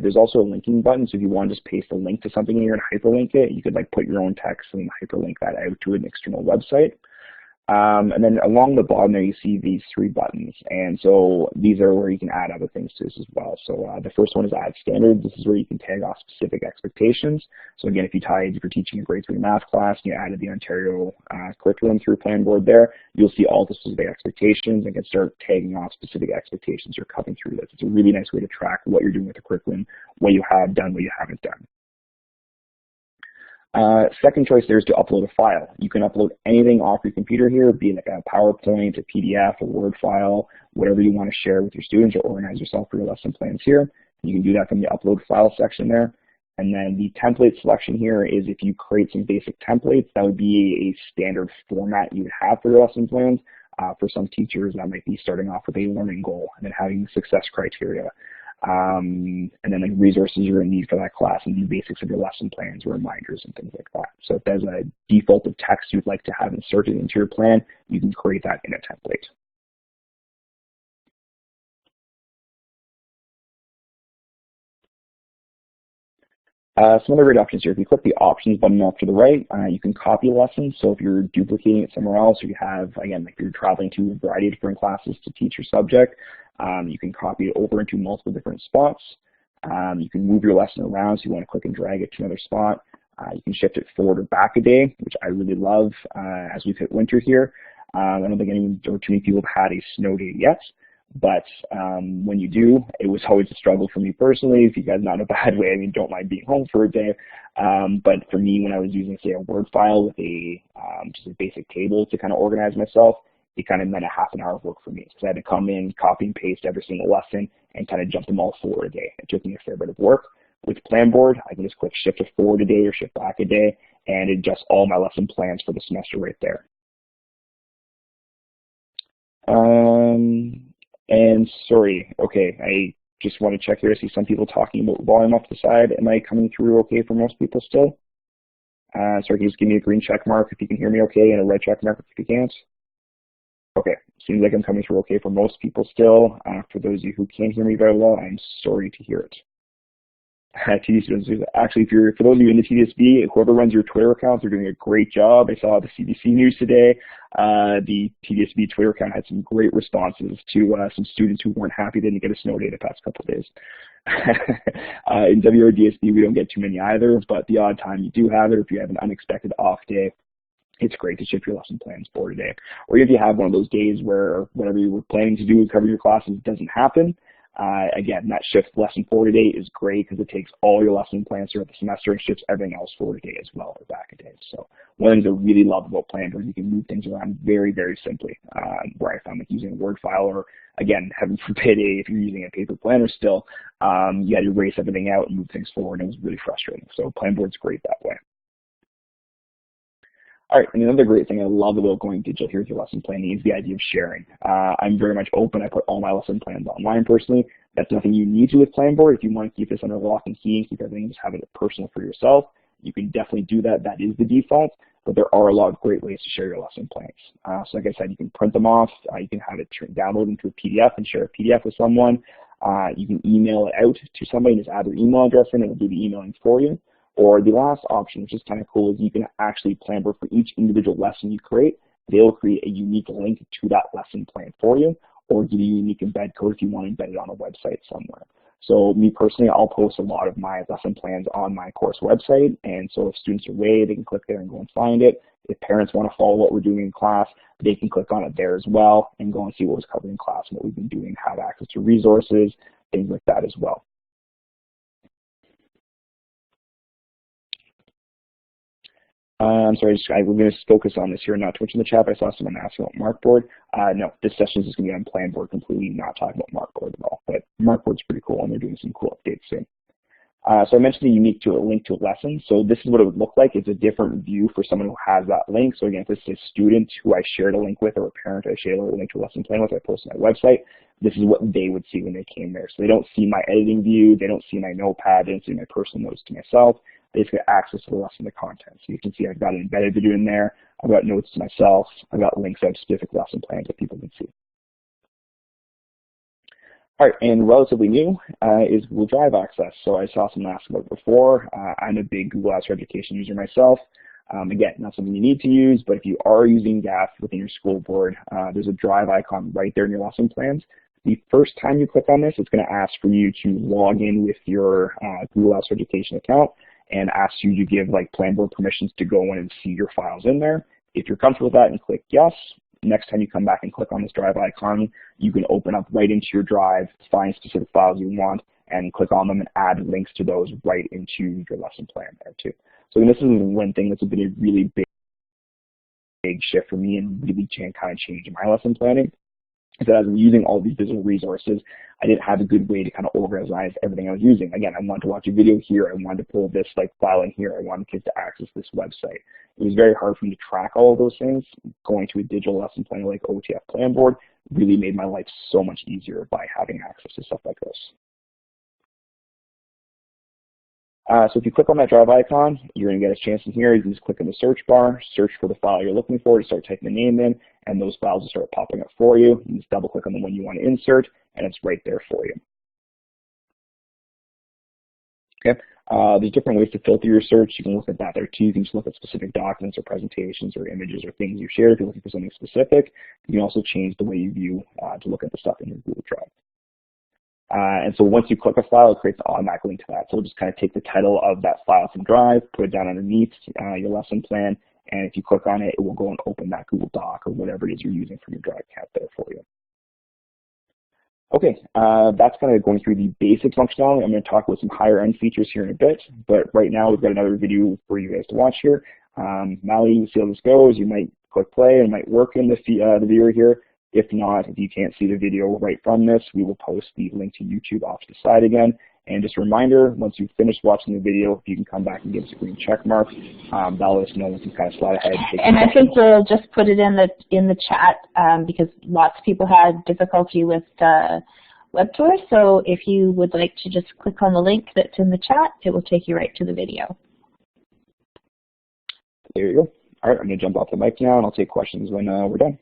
There's also a linking button, so if you want to just paste a link to something in here and hyperlink it, you could like put your own text and hyperlink that out to an external website. And then along the bottom there you see these 3 buttons, and so these are where you can add other things to this as well. So the first one is add standards. This is where you can tag off specific expectations. So again, if you're teaching a grade 3 math class and you added the Ontario curriculum through Planboard there, you'll see all the specific expectations and can start tagging off specific expectations you're covering through this. It's a really nice way to track what you're doing with the curriculum, what you have done, what you haven't done. Second choice there is to upload a file. You can upload anything off your computer here, be it like a PowerPoint, a PDF, a Word file, whatever you want to share with your students or organize yourself for your lesson plans here. You can do that from the upload file section there. And then the template selection here is if you create some basic templates, that would be a standard format you would have for your lesson plans. For some teachers, that might be starting off with a learning goal and then having the success criteria. And then like resources you're going to need for that class and the basics of your lesson plans, reminders and things like that. So if there's a default of text you'd like to have inserted into your plan, you can create that in a template. Some other great options here. If you click the options button off to the right, you can copy a lesson. So if you're duplicating it somewhere else, or you have, again, like you're traveling to a variety of different classes to teach your subject, you can copy it over into multiple different spots. You can move your lesson around, so you want to click and drag it to another spot. You can shift it forward or back a day, which I really love as we've hit winter here. I don't think anyone or too many people have had a snow day yet. But when you do, it was always a struggle for me personally. If you guys not in a bad way, I mean, don't mind being home for a day. But for me, when I was using, say, a Word file with a just a basic table to kind of organize myself, it kind of meant a half an hour of work for me. So I had to come in, copy and paste every single lesson, and kind of jump them all forward a day. It took me a fair bit of work. With Planboard, I can just click shift it forward a day or shift back a day, and it adjusts all my lesson plans for the semester right there. And sorry, okay, I just want to check here. I see some people talking about volume off the side. Am I coming through okay for most people still? Sorry, can you just give me a green check mark if you can hear me okay, and a red check mark if you can't? Okay, seems like I'm coming through okay for most people still. For those of you who can't hear me very well, I'm sorry to hear it. TD students, actually, for those of you in the TDSB, whoever runs your Twitter accounts, they're doing a great job. I saw the CBC news today. The TDSB Twitter account had some great responses to some students who weren't happy they didn't get a snow day the past couple of days. In WRDSB, we don't get too many either, but the odd time you do have it, or if you have an unexpected off day, it's great to shift your lesson plans forward a day. Or if you have one of those days where whatever you were planning to do to cover your classes doesn't happen, again, that shift lesson forward a day is great because it takes all your lesson plans throughout the semester and shifts everything else forward a day as well, or back a day. So one of the things I really love about Planboard is you can move things around very, very simply, where I found like using a Word file, or again, heaven forbid, if you're using a paper planner still, you had to erase everything out and move things forward, and it was really frustrating. So Planboard's great that way. All right, and another great thing I love about going digital here with your lesson planning is the idea of sharing. I'm very much open. I put all my lesson plans online personally. That's nothing you need to with Planboard. If you want to keep this under lock and key and keep everything, just have it personal for yourself, you can definitely do that. That is the default, but there are a lot of great ways to share your lesson plans. So like I said, you can print them off. You can have it download into a PDF and share a PDF with someone. You can email it out to somebody and just add their email address in, and it'll do the emailing for you. Or the last option, which is kind of cool, is you can actually Planboard for each individual lesson you create. They'll create a unique link to that lesson plan for you, or give you a unique embed code if you want to embed it on a website somewhere. So me personally, I'll post a lot of my lesson plans on my course website, and so if students are away, they can click there and go and find it. If parents want to follow what we're doing in class, they can click on it there as well and go and see what was covered in class and what we've been doing, have access to resources, things like that as well. I'm sorry, we're going to focus on this here, not too much in the chat. I saw someone ask about Markboard. No, this session is just going to be on Planboard completely, not talking about Markboard at all. But Markboard's pretty cool, and they're doing some cool updates soon. So I mentioned the unique to a link to a lesson. So this is what it would look like. It's a different view for someone who has that link. So again, if this is a student who I shared a link with, or a parent I shared a link to a lesson plan with, I posted on my website, this is what they would see when they came there. So they don't see my editing view, they don't see my notepad, they don't see my personal notes to myself. They just get access to the lesson, the content. So you can see I've got an embedded video in there, I've got notes to myself, I've got links out to specific lesson plans that people can see. All right, and relatively new is Google Drive access. So I saw someone ask about it before. I'm a big Google Apps for Education user myself. Again, not something you need to use, but if you are using GAF within your school board, there's a Drive icon right there in your lesson plans. The first time you click on this, it's going to ask for you to log in with your Google Apps for Education account and ask you to give like Planboard permissions to go in and see your files in there. If you're comfortable with that, and click yes. Next time you come back and click on this Drive icon, you can open up right into your Drive, find specific files you want, and click on them and add links to those right into your lesson plan there too. So this is one thing that's been a really big shift for me and really kind of changing my lesson planning. Is that as I'm using all these digital resources, I didn't have a good way to kind of organize everything I was using. Again, I wanted to watch a video here, I wanted to pull this like file in here, I wanted kids to access this website. It was very hard for me to track all of those things. Going to a digital lesson planner like OTF Planboard really made my life so much easier by having access to stuff like this. So if you click on that Drive icon, you're going to get a chance in here. You can just click in the search bar, search for the file you're looking for, to start typing the name in, and those files will start popping up for you. You just double click on the one you want to insert, and it's right there for you. Okay. There's different ways to filter your search. You can look at that there too. You can just look at specific documents or presentations or images or things you shared if you're looking for something specific. You can also change the way you view to look at the stuff in your Google Drive. And so once you click a file, it creates an automatic link to that. So it'll just kind of take the title of that file from Drive, put it down underneath your lesson plan, and if you click on it, it will go and open that Google Doc or whatever it is you're using from your Drive account there for you. Okay, that's kind of going through the basic functionality. I'm going to talk about some higher end features here in a bit, but right now we've got another video for you guys to watch here. Mally, you see how this goes. You might click play and it might work in the viewer here. If not, if you can't see the video right from this, we will post the link to YouTube off to the side again. And just a reminder, once you've finished watching the video, if you can come back and give us a green check mark, that'll let us know we can kind of slide ahead. And I think we'll just put it in the chat because lots of people had difficulty with WebTour. So if you would like to just click on the link that's in the chat, it will take you right to the video. There you go. All right, I'm going to jump off the mic now, and I'll take questions when we're done.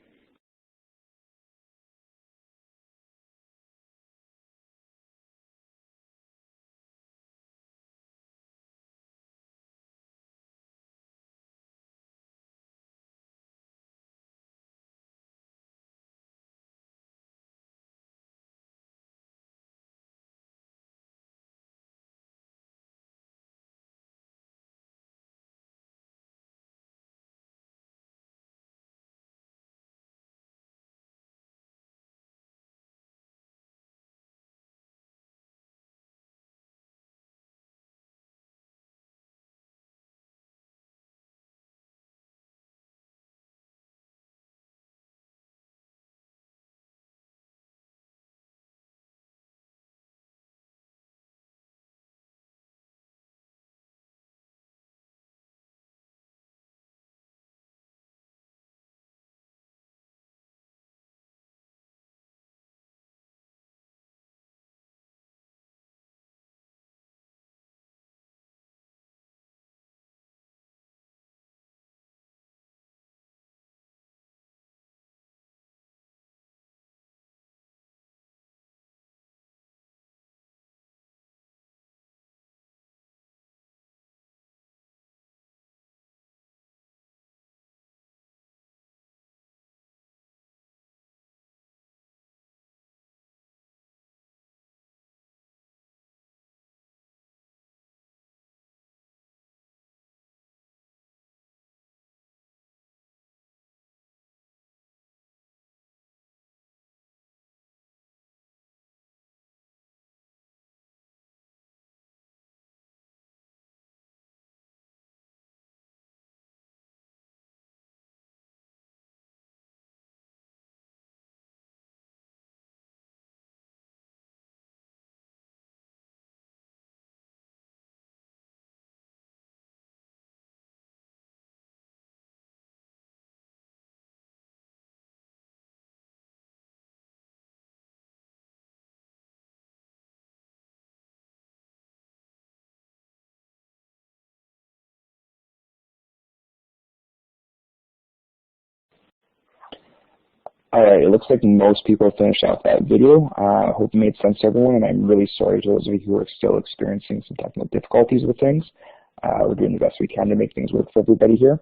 All right, it looks like most people have finished out that video. I hope it made sense to everyone, and I'm really sorry to those of you who are still experiencing some technical difficulties with things. We're doing the best we can to make things work for everybody here.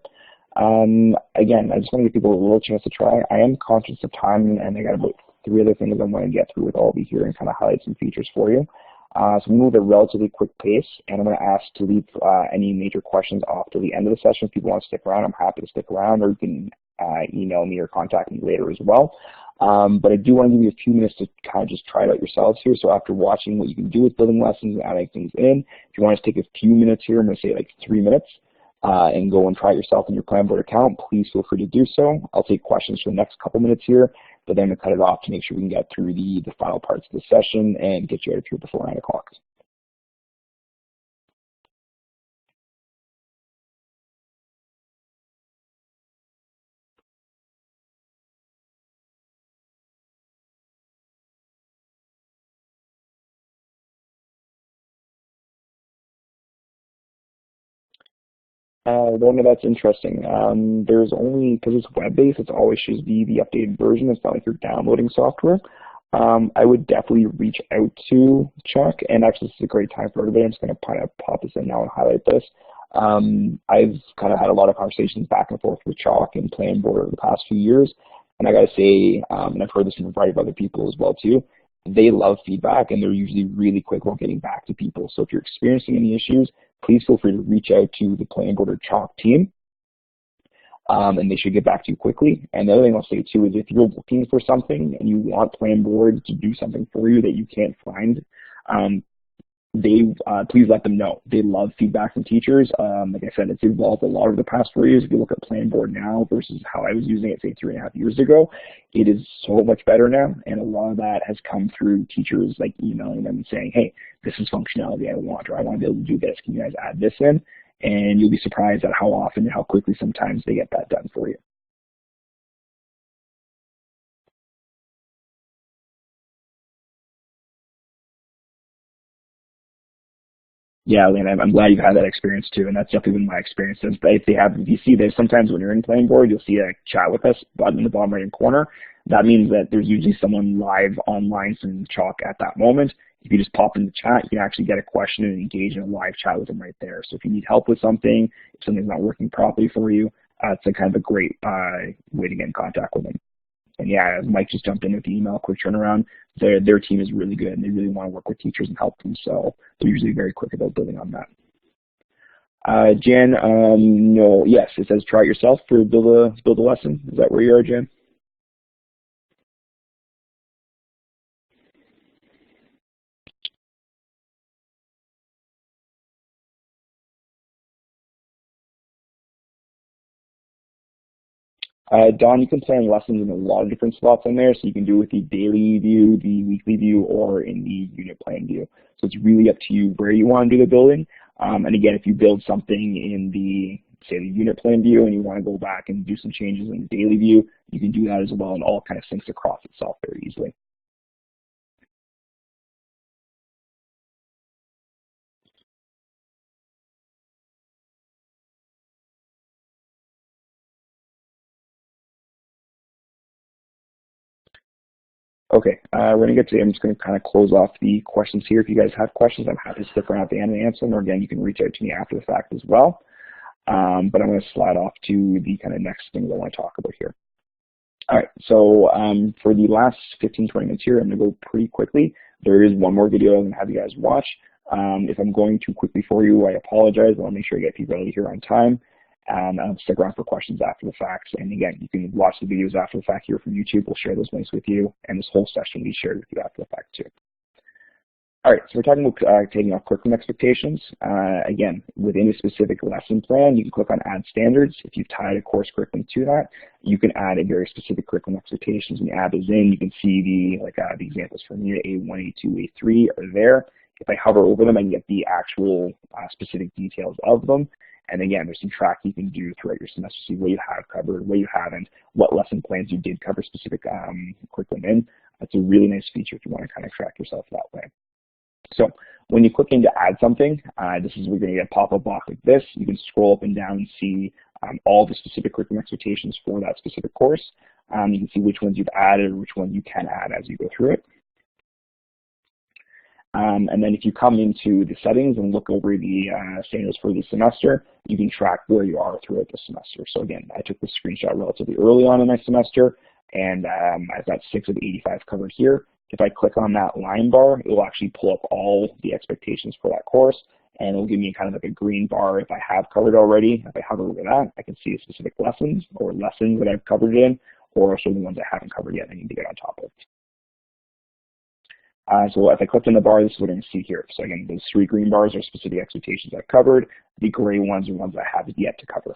Again, I just want to give people a little chance to try. I am conscious of time, and I got about 3 other things I want to get through with all of you here and kind of highlight some features for you. So we move at a relatively quick pace, and I'm going to ask to leave any major questions off to the end of the session. If people want to stick around, I'm happy to stick around, or you can email me or contact me later as well. But I do want to give you a few minutes to kind of just try it out yourselves here. So after watching what you can do with building lessons and adding things in, if you want to take a few minutes here, I'm going to say like 3 minutes, and go and try it yourself in your Planboard account, please feel free to do so. I'll take questions for the next couple minutes here, but then I'm going to cut it off to make sure we can get through the final parts of the session and get you out of here before 9 o'clock. One that's interesting. There's only, because it's web-based, it's always should be the updated version. It's not like you're downloading software. I would definitely reach out to Chuck, and actually this is a great time for everybody. I'm just going to kind of pop this in now and highlight this. I've kind of had a lot of conversations back and forth with Chuck and Planboard over the past few years, and I got to say, and I've heard this from a variety of other people as well too, they love feedback, and they're usually really quick about getting back to people. So if you're experiencing any issues, please feel free to reach out to the Planboard or Chuck team. And they should get back to you quickly. And the other thing I'll say too is if you're looking for something and you want Planboard to do something for you that you can't find, please let them know. They love feedback from teachers. Like I said, it's evolved a lot over the past 4 years. If you look at Planboard now versus how I was using it, say, 3.5 years ago, it is so much better now. And a lot of that has come through teachers like emailing them and saying, hey, this is functionality I want, or I want to be able to do this. Can you guys add this in? And you'll be surprised at how often and how quickly sometimes they get that done for you. Yeah, Lena, I'm glad you've had that experience too, and that's definitely been my experience. If you see there's sometimes when you're in Planboard, you'll see a chat with us button in the bottom right-hand corner. That means that there's usually someone live online from Chalk at that moment. If you just pop in the chat, you can actually get a question and engage in a live chat with them right there. So if you need help with something, if something's not working properly for you, it's a kind of a great way to get in contact with them. And yeah, Mike just jumped in with the email, quick turnaround. Their team is really good, and they really want to work with teachers and help them. So they're usually very quick about building on that. Jen, no, yes, it says try it yourself for build a lesson. Is that where you are, Jen? Don, you can plan lessons in a lot of different slots on there, so you can do it with the daily view, the weekly view, or in the unit plan view. So it's really up to you where you want to do the building. And again, if you build something in the, say, the unit plan view and you want to go back and do some changes in the daily view, you can do that as well, and all kind of syncs across itself very easily. Okay, we're going to get to, I'm just going to kind of close off the questions here. If you guys have questions, I'm happy to stick around at the end and answer them, or again, you can reach out to me after the fact as well. But I'm going to slide off to the kind of next things I want to talk about here. All right, so for the last 15, 20 minutes here, I'm going to go pretty quickly. There is one more video I'm going to have you guys watch. If I'm going too quickly for you, I apologize. I want to make sure I get people out of here on time. I'll stick around for questions after the fact. And again, you can watch the videos after the fact here from YouTube. We'll share those links with you, and this whole session will be shared with you after the fact too. All right, so we're talking about taking off curriculum expectations. Again, within a specific lesson plan, you can click on Add Standards. If you've tied a course curriculum to that, you can add a very specific curriculum expectations. When you add those in, you can see the examples from Unit A1, A2, A3 are there. If I hover over them, I can get the actual specific details of them. And again, there's some tracking you can do throughout your semester, see what you have covered, what you haven't, what lesson plans you did cover specific curriculum in. That's a really nice feature if you want to kind of track yourself that way. So when you click in to add something, this is we're going to get a pop-up box like this. You can scroll up and down and see all the specific curriculum expectations for that specific course. You can see which ones you've added or which ones you can add as you go through it. And then if you come into the settings and look over the standards for the semester, you can track where you are throughout the semester. So again, I took this screenshot relatively early on in my semester, and I've got 6 of 85 covered here. If I click on that line bar, it will actually pull up all the expectations for that course, and it will give me kind of like a green bar if I have covered already. If I hover over that, I can see specific lessons or lessons that I've covered in, or also the ones I haven't covered yet I need to get on top of. So if I click on the bar, this is what I'm going to see here. So again, those 3 green bars are specific expectations I've covered. The gray ones are ones I have yet to cover.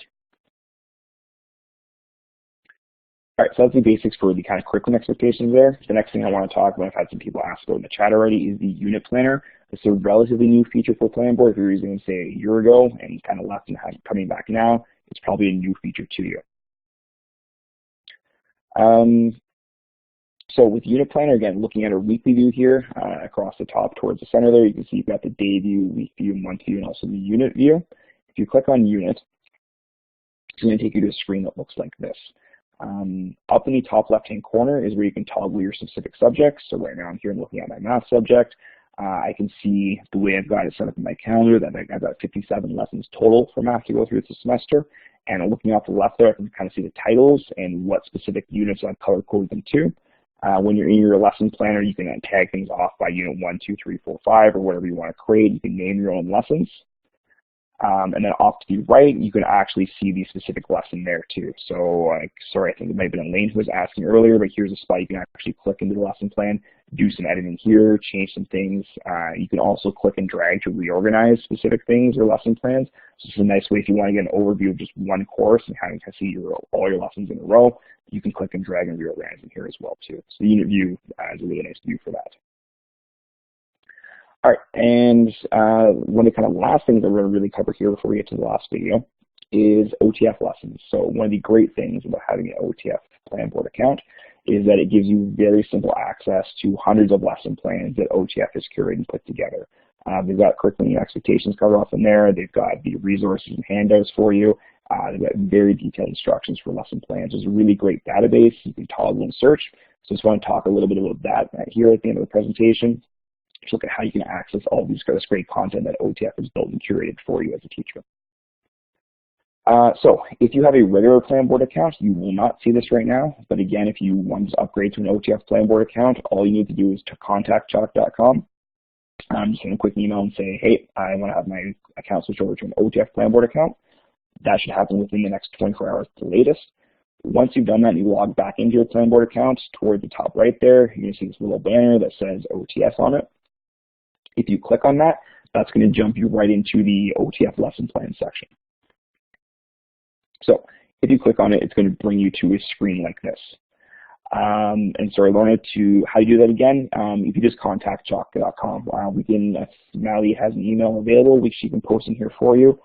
All right, so that's the basics for the kind of curriculum expectations there. The next thing I want to talk about, I've had some people ask about in the chat already, is the unit planner. It's a relatively new feature for Planboard. If you're using it, say, a year ago and kind of left and coming back now, it's probably a new feature to you. So with Unit Planner, again, looking at our weekly view here, across the top towards the center there, you can see you've got the day view, week view, month view, and also the unit view. If you click on Unit, it's going to take you to a screen that looks like this. Up in the top left-hand corner is where you can toggle your specific subjects. So right now I'm here looking at my math subject. I can see the way I've got it set up in my calendar that I've got 57 lessons total for math to go through this semester. And looking off the left there, I can kind of see the titles and what specific units I've color-coded them to. When you're in your lesson planner, you can then tag things off by unit 1, 2, 3, 4, 5, or whatever you want to create. You can name your own lessons. And then off to the right, you can actually see the specific lesson there too. So, sorry, I think it might have been Elaine who was asking earlier, but here's a spot you can actually click into the lesson plan, do some editing here, change some things. You can also click and drag to reorganize specific things or lesson plans. So this is a nice way if you want to get an overview of just one course and having to see all your lessons in a row. You can click and drag and reorganize in here as well too. So the unit view is a really nice view for that. All right, and one of the kind of last things that we're going to really cover here before we get to the last video is OTF lessons. So one of the great things about having an OTF Planboard account is that it gives you very simple access to hundreds of lesson plans that OTF has curated and put together. They've got curriculum and expectations covered off in there. They've got the resources and handouts for you. They've got very detailed instructions for lesson plans. It's a really great database. You can toggle and search. So I just want to talk a little bit about that here at the end of the presentation. Just look at how you can access all this great content that OTF has built and curated for you as a teacher. So if you have a regular Planboard account, you will not see this right now. But again, if you want to upgrade to an OTF Planboard account, all you need to do is to contact chalk.com. Just send a quick email and say, hey, I want to have my account switched over to an OTF Planboard account. That should happen within the next 24 hours at the latest. Once you've done that and you log back into your Planboard account, toward the top right there, you're going to see this little banner that says OTF on it. If you click on that, that's going to jump you right into the OTF lesson plan section. So if you click on it, it's going to bring you to a screen like this. And so I learned how to do that again. If you just contact chalk.com, if Mally has an email available, which she can post in here for you.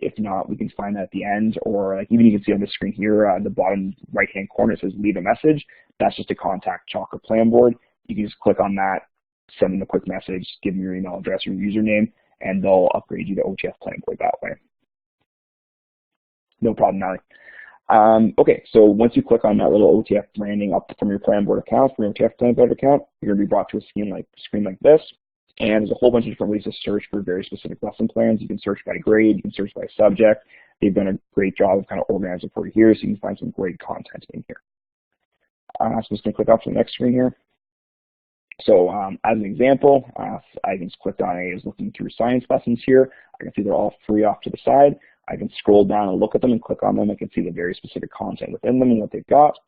If not, we can find that at the end, or even you can see on the screen here, the bottom right-hand corner, it says leave a message. That's just to contact Chalk or Planboard. You can just click on that, send them a quick message, give them your email address or username, and they'll upgrade you to OTF Planboard that way. No problem, Mally. Okay, so once you click on that little OTF branding up from your Planboard account, from your OTF Planboard account, you're going to be brought to a screen like this. And there's a whole bunch of different ways to search for very specific lesson plans. You can search by grade, you can search by subject. They've done a great job of kind of organizing for you here, so you can find some great content in here. So I'm just going to click up to the next screen here. So as an example, I can just click on I was looking through science lessons here. I can see they're all free off to the side. I can scroll down and look at them and click on them. I can see the very specific content within them and what they've got.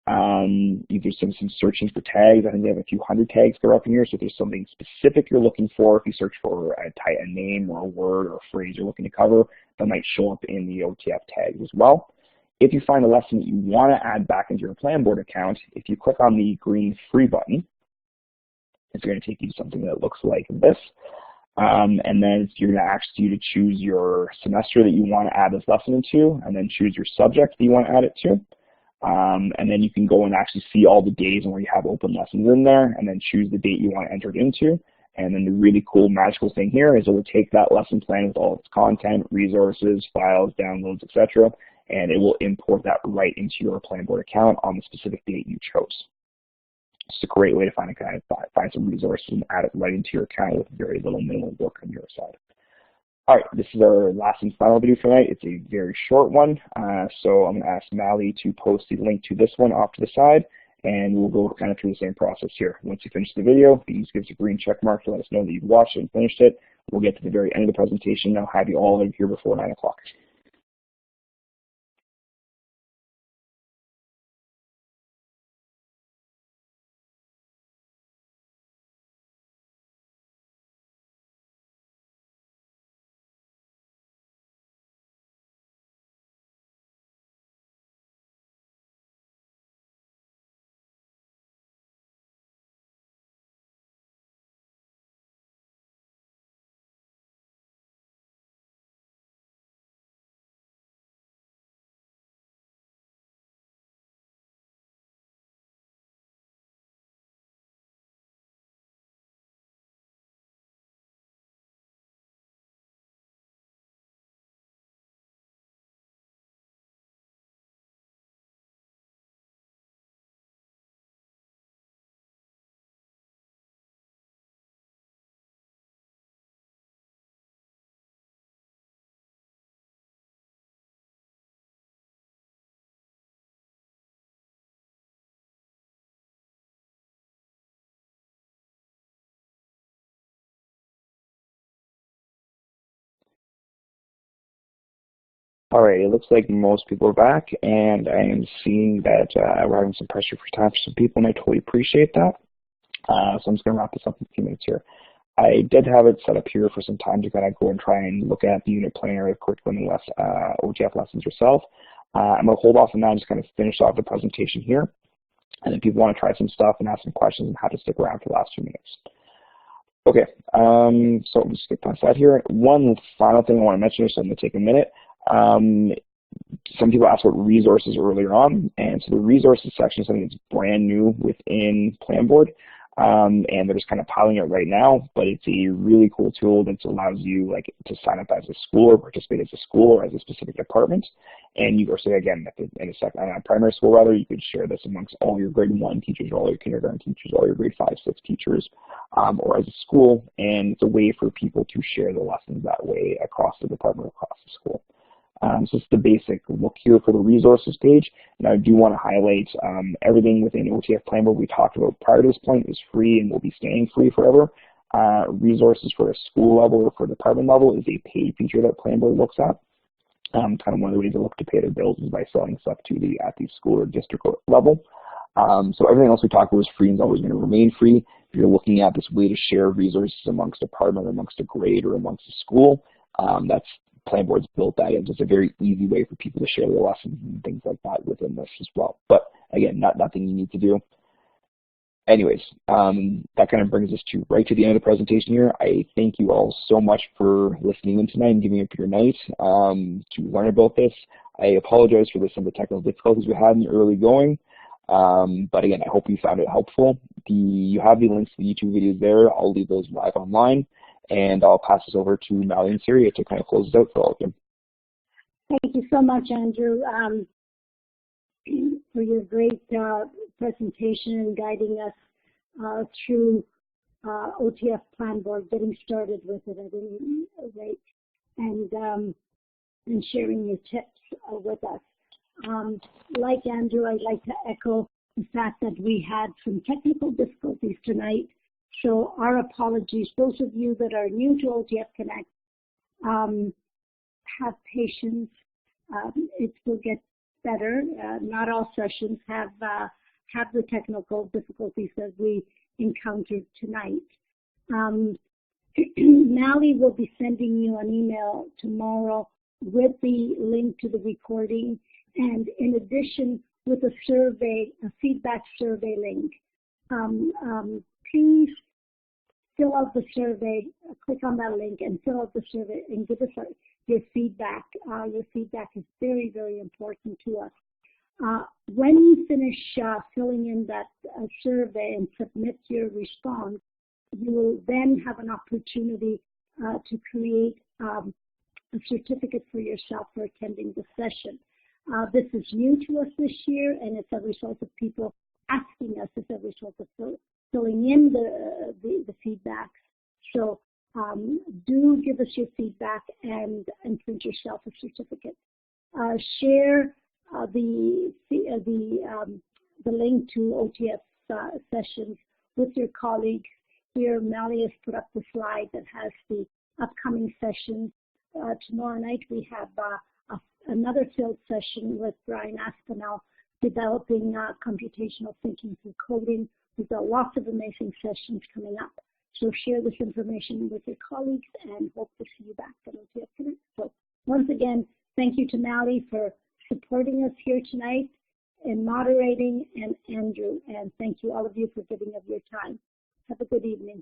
You do some searching for tags. I think they have a few hundred tags that are up in here. So if there's something specific you're looking for, if you search for a name or a word or a phrase you're looking to cover, that might show up in the OTF tags as well. If you find a lesson that you want to add back into your Planboard account, if you click on the green free button, it's going to take you to something that looks like this. And then you're going to ask you to choose your semester that you want to add this lesson into, and then choose your subject that you want to add it to. And then you can go and actually see all the days and where you have open lessons in there, and then choose the date you want to enter it into. And then the really cool magical thing here is it will take that lesson plan with all its content, resources, files, downloads, etc., and it will import that right into your Planboard account on the specific date you chose. It's a great way to find some resources and add it right into your account with very little minimal work on your side. All right, this is our last and final video for tonight. It's a very short one, so I'm going to ask Mally to post the link to this one off to the side, and we'll go kind of through the same process here. Once you finish the video, please give us a green check mark to let us know that you've watched it and finished it. We'll get to the very end of the presentation, and I'll have you all here before 9 o'clock. All right, it looks like most people are back, and I am seeing that we're having some pressure for time for some people, and I totally appreciate that. So I'm just going to wrap this up in a few minutes here. I did have it set up here for some time to kind of go and try and look at the unit planner, curriculum, and OTF lessons yourself. I'm going to hold off on that and just kind of finish off the presentation here. And if people want to try some stuff and ask some questions, I'm happy to stick around for the last 2 minutes. Okay, so I'll just skip past that here. One final thing I want to mention here, so I'm going to take a minute. Some people asked about resources earlier on, and so the resources section is something that's brand new within Planboard, and they're just kind of piling it right now, but it's a really cool tool that allows you like to sign up as a school or participate as a school or as a specific department, and you go say again in a primary school rather, you could share this amongst all your grade 1 teachers, all your kindergarten teachers, all your grade 5, 6 teachers, or as a school, and it's a way for people to share the lessons that way across the department, across the school. So it's the basic look here for the resources page. And I do want to highlight everything within OTF Planboard we talked about prior to this point is free and will be staying free forever. Resources for a school level or for a department level is a paid feature that Planboard looks at. Kind of one of the ways to look to pay their bills is by selling stuff to at the school or district level. So everything else we talked about is free and is always going to remain free. If you're looking at this way to share resources amongst a department, or amongst a grade, or amongst a school, that's Planboard's built that in. It's a very easy way for people to share their lessons and things like that within this as well. But again, nothing you need to do. Anyways, that kind of brings us right to the end of the presentation here. I thank you all so much for listening in tonight and giving up your night to learn about this. I apologize for some of the technical difficulties we had in the early going. But again, I hope you found it helpful. You have the links to the YouTube videos there. I'll leave those live online. And I'll pass this over to Mally and Syria to kind of close this out for all of you. Thank you so much, Andrew, for your great presentation and guiding us through OTF Planboard, getting started with it at any rate, and sharing your tips with us. Like Andrew, I'd like to echo the fact that we had some technical difficulties tonight. So our apologies. Those of you that are new to OTF Connect, have patience. It will get better. Not all sessions have the technical difficulties that we encountered tonight. Mally will be sending you an email tomorrow with the link to the recording, and in addition with a survey, a feedback survey link. Please fill out the survey, click on that link and fill out the survey and give us your feedback. Your feedback is very, very important to us. When you finish filling in that survey and submit your response, you will then have an opportunity to create a certificate for yourself for attending the session. This is new to us this year, and it's a result of people asking us. It's a result of filling in the feedback. So do give us your feedback and print yourself a certificate. Share the link to OTF sessions with your colleagues. Here, Mally has put up the slide that has the upcoming sessions. Tomorrow night we have another field session with Brian Aspinall, developing computational thinking through coding. We've got lots of amazing sessions coming up. So share this information with your colleagues and hope to see you back at OTF Connect. So once again, thank you to Mally for supporting us here tonight and moderating, and Andrew. And thank you all of you for giving up your time. Have a good evening.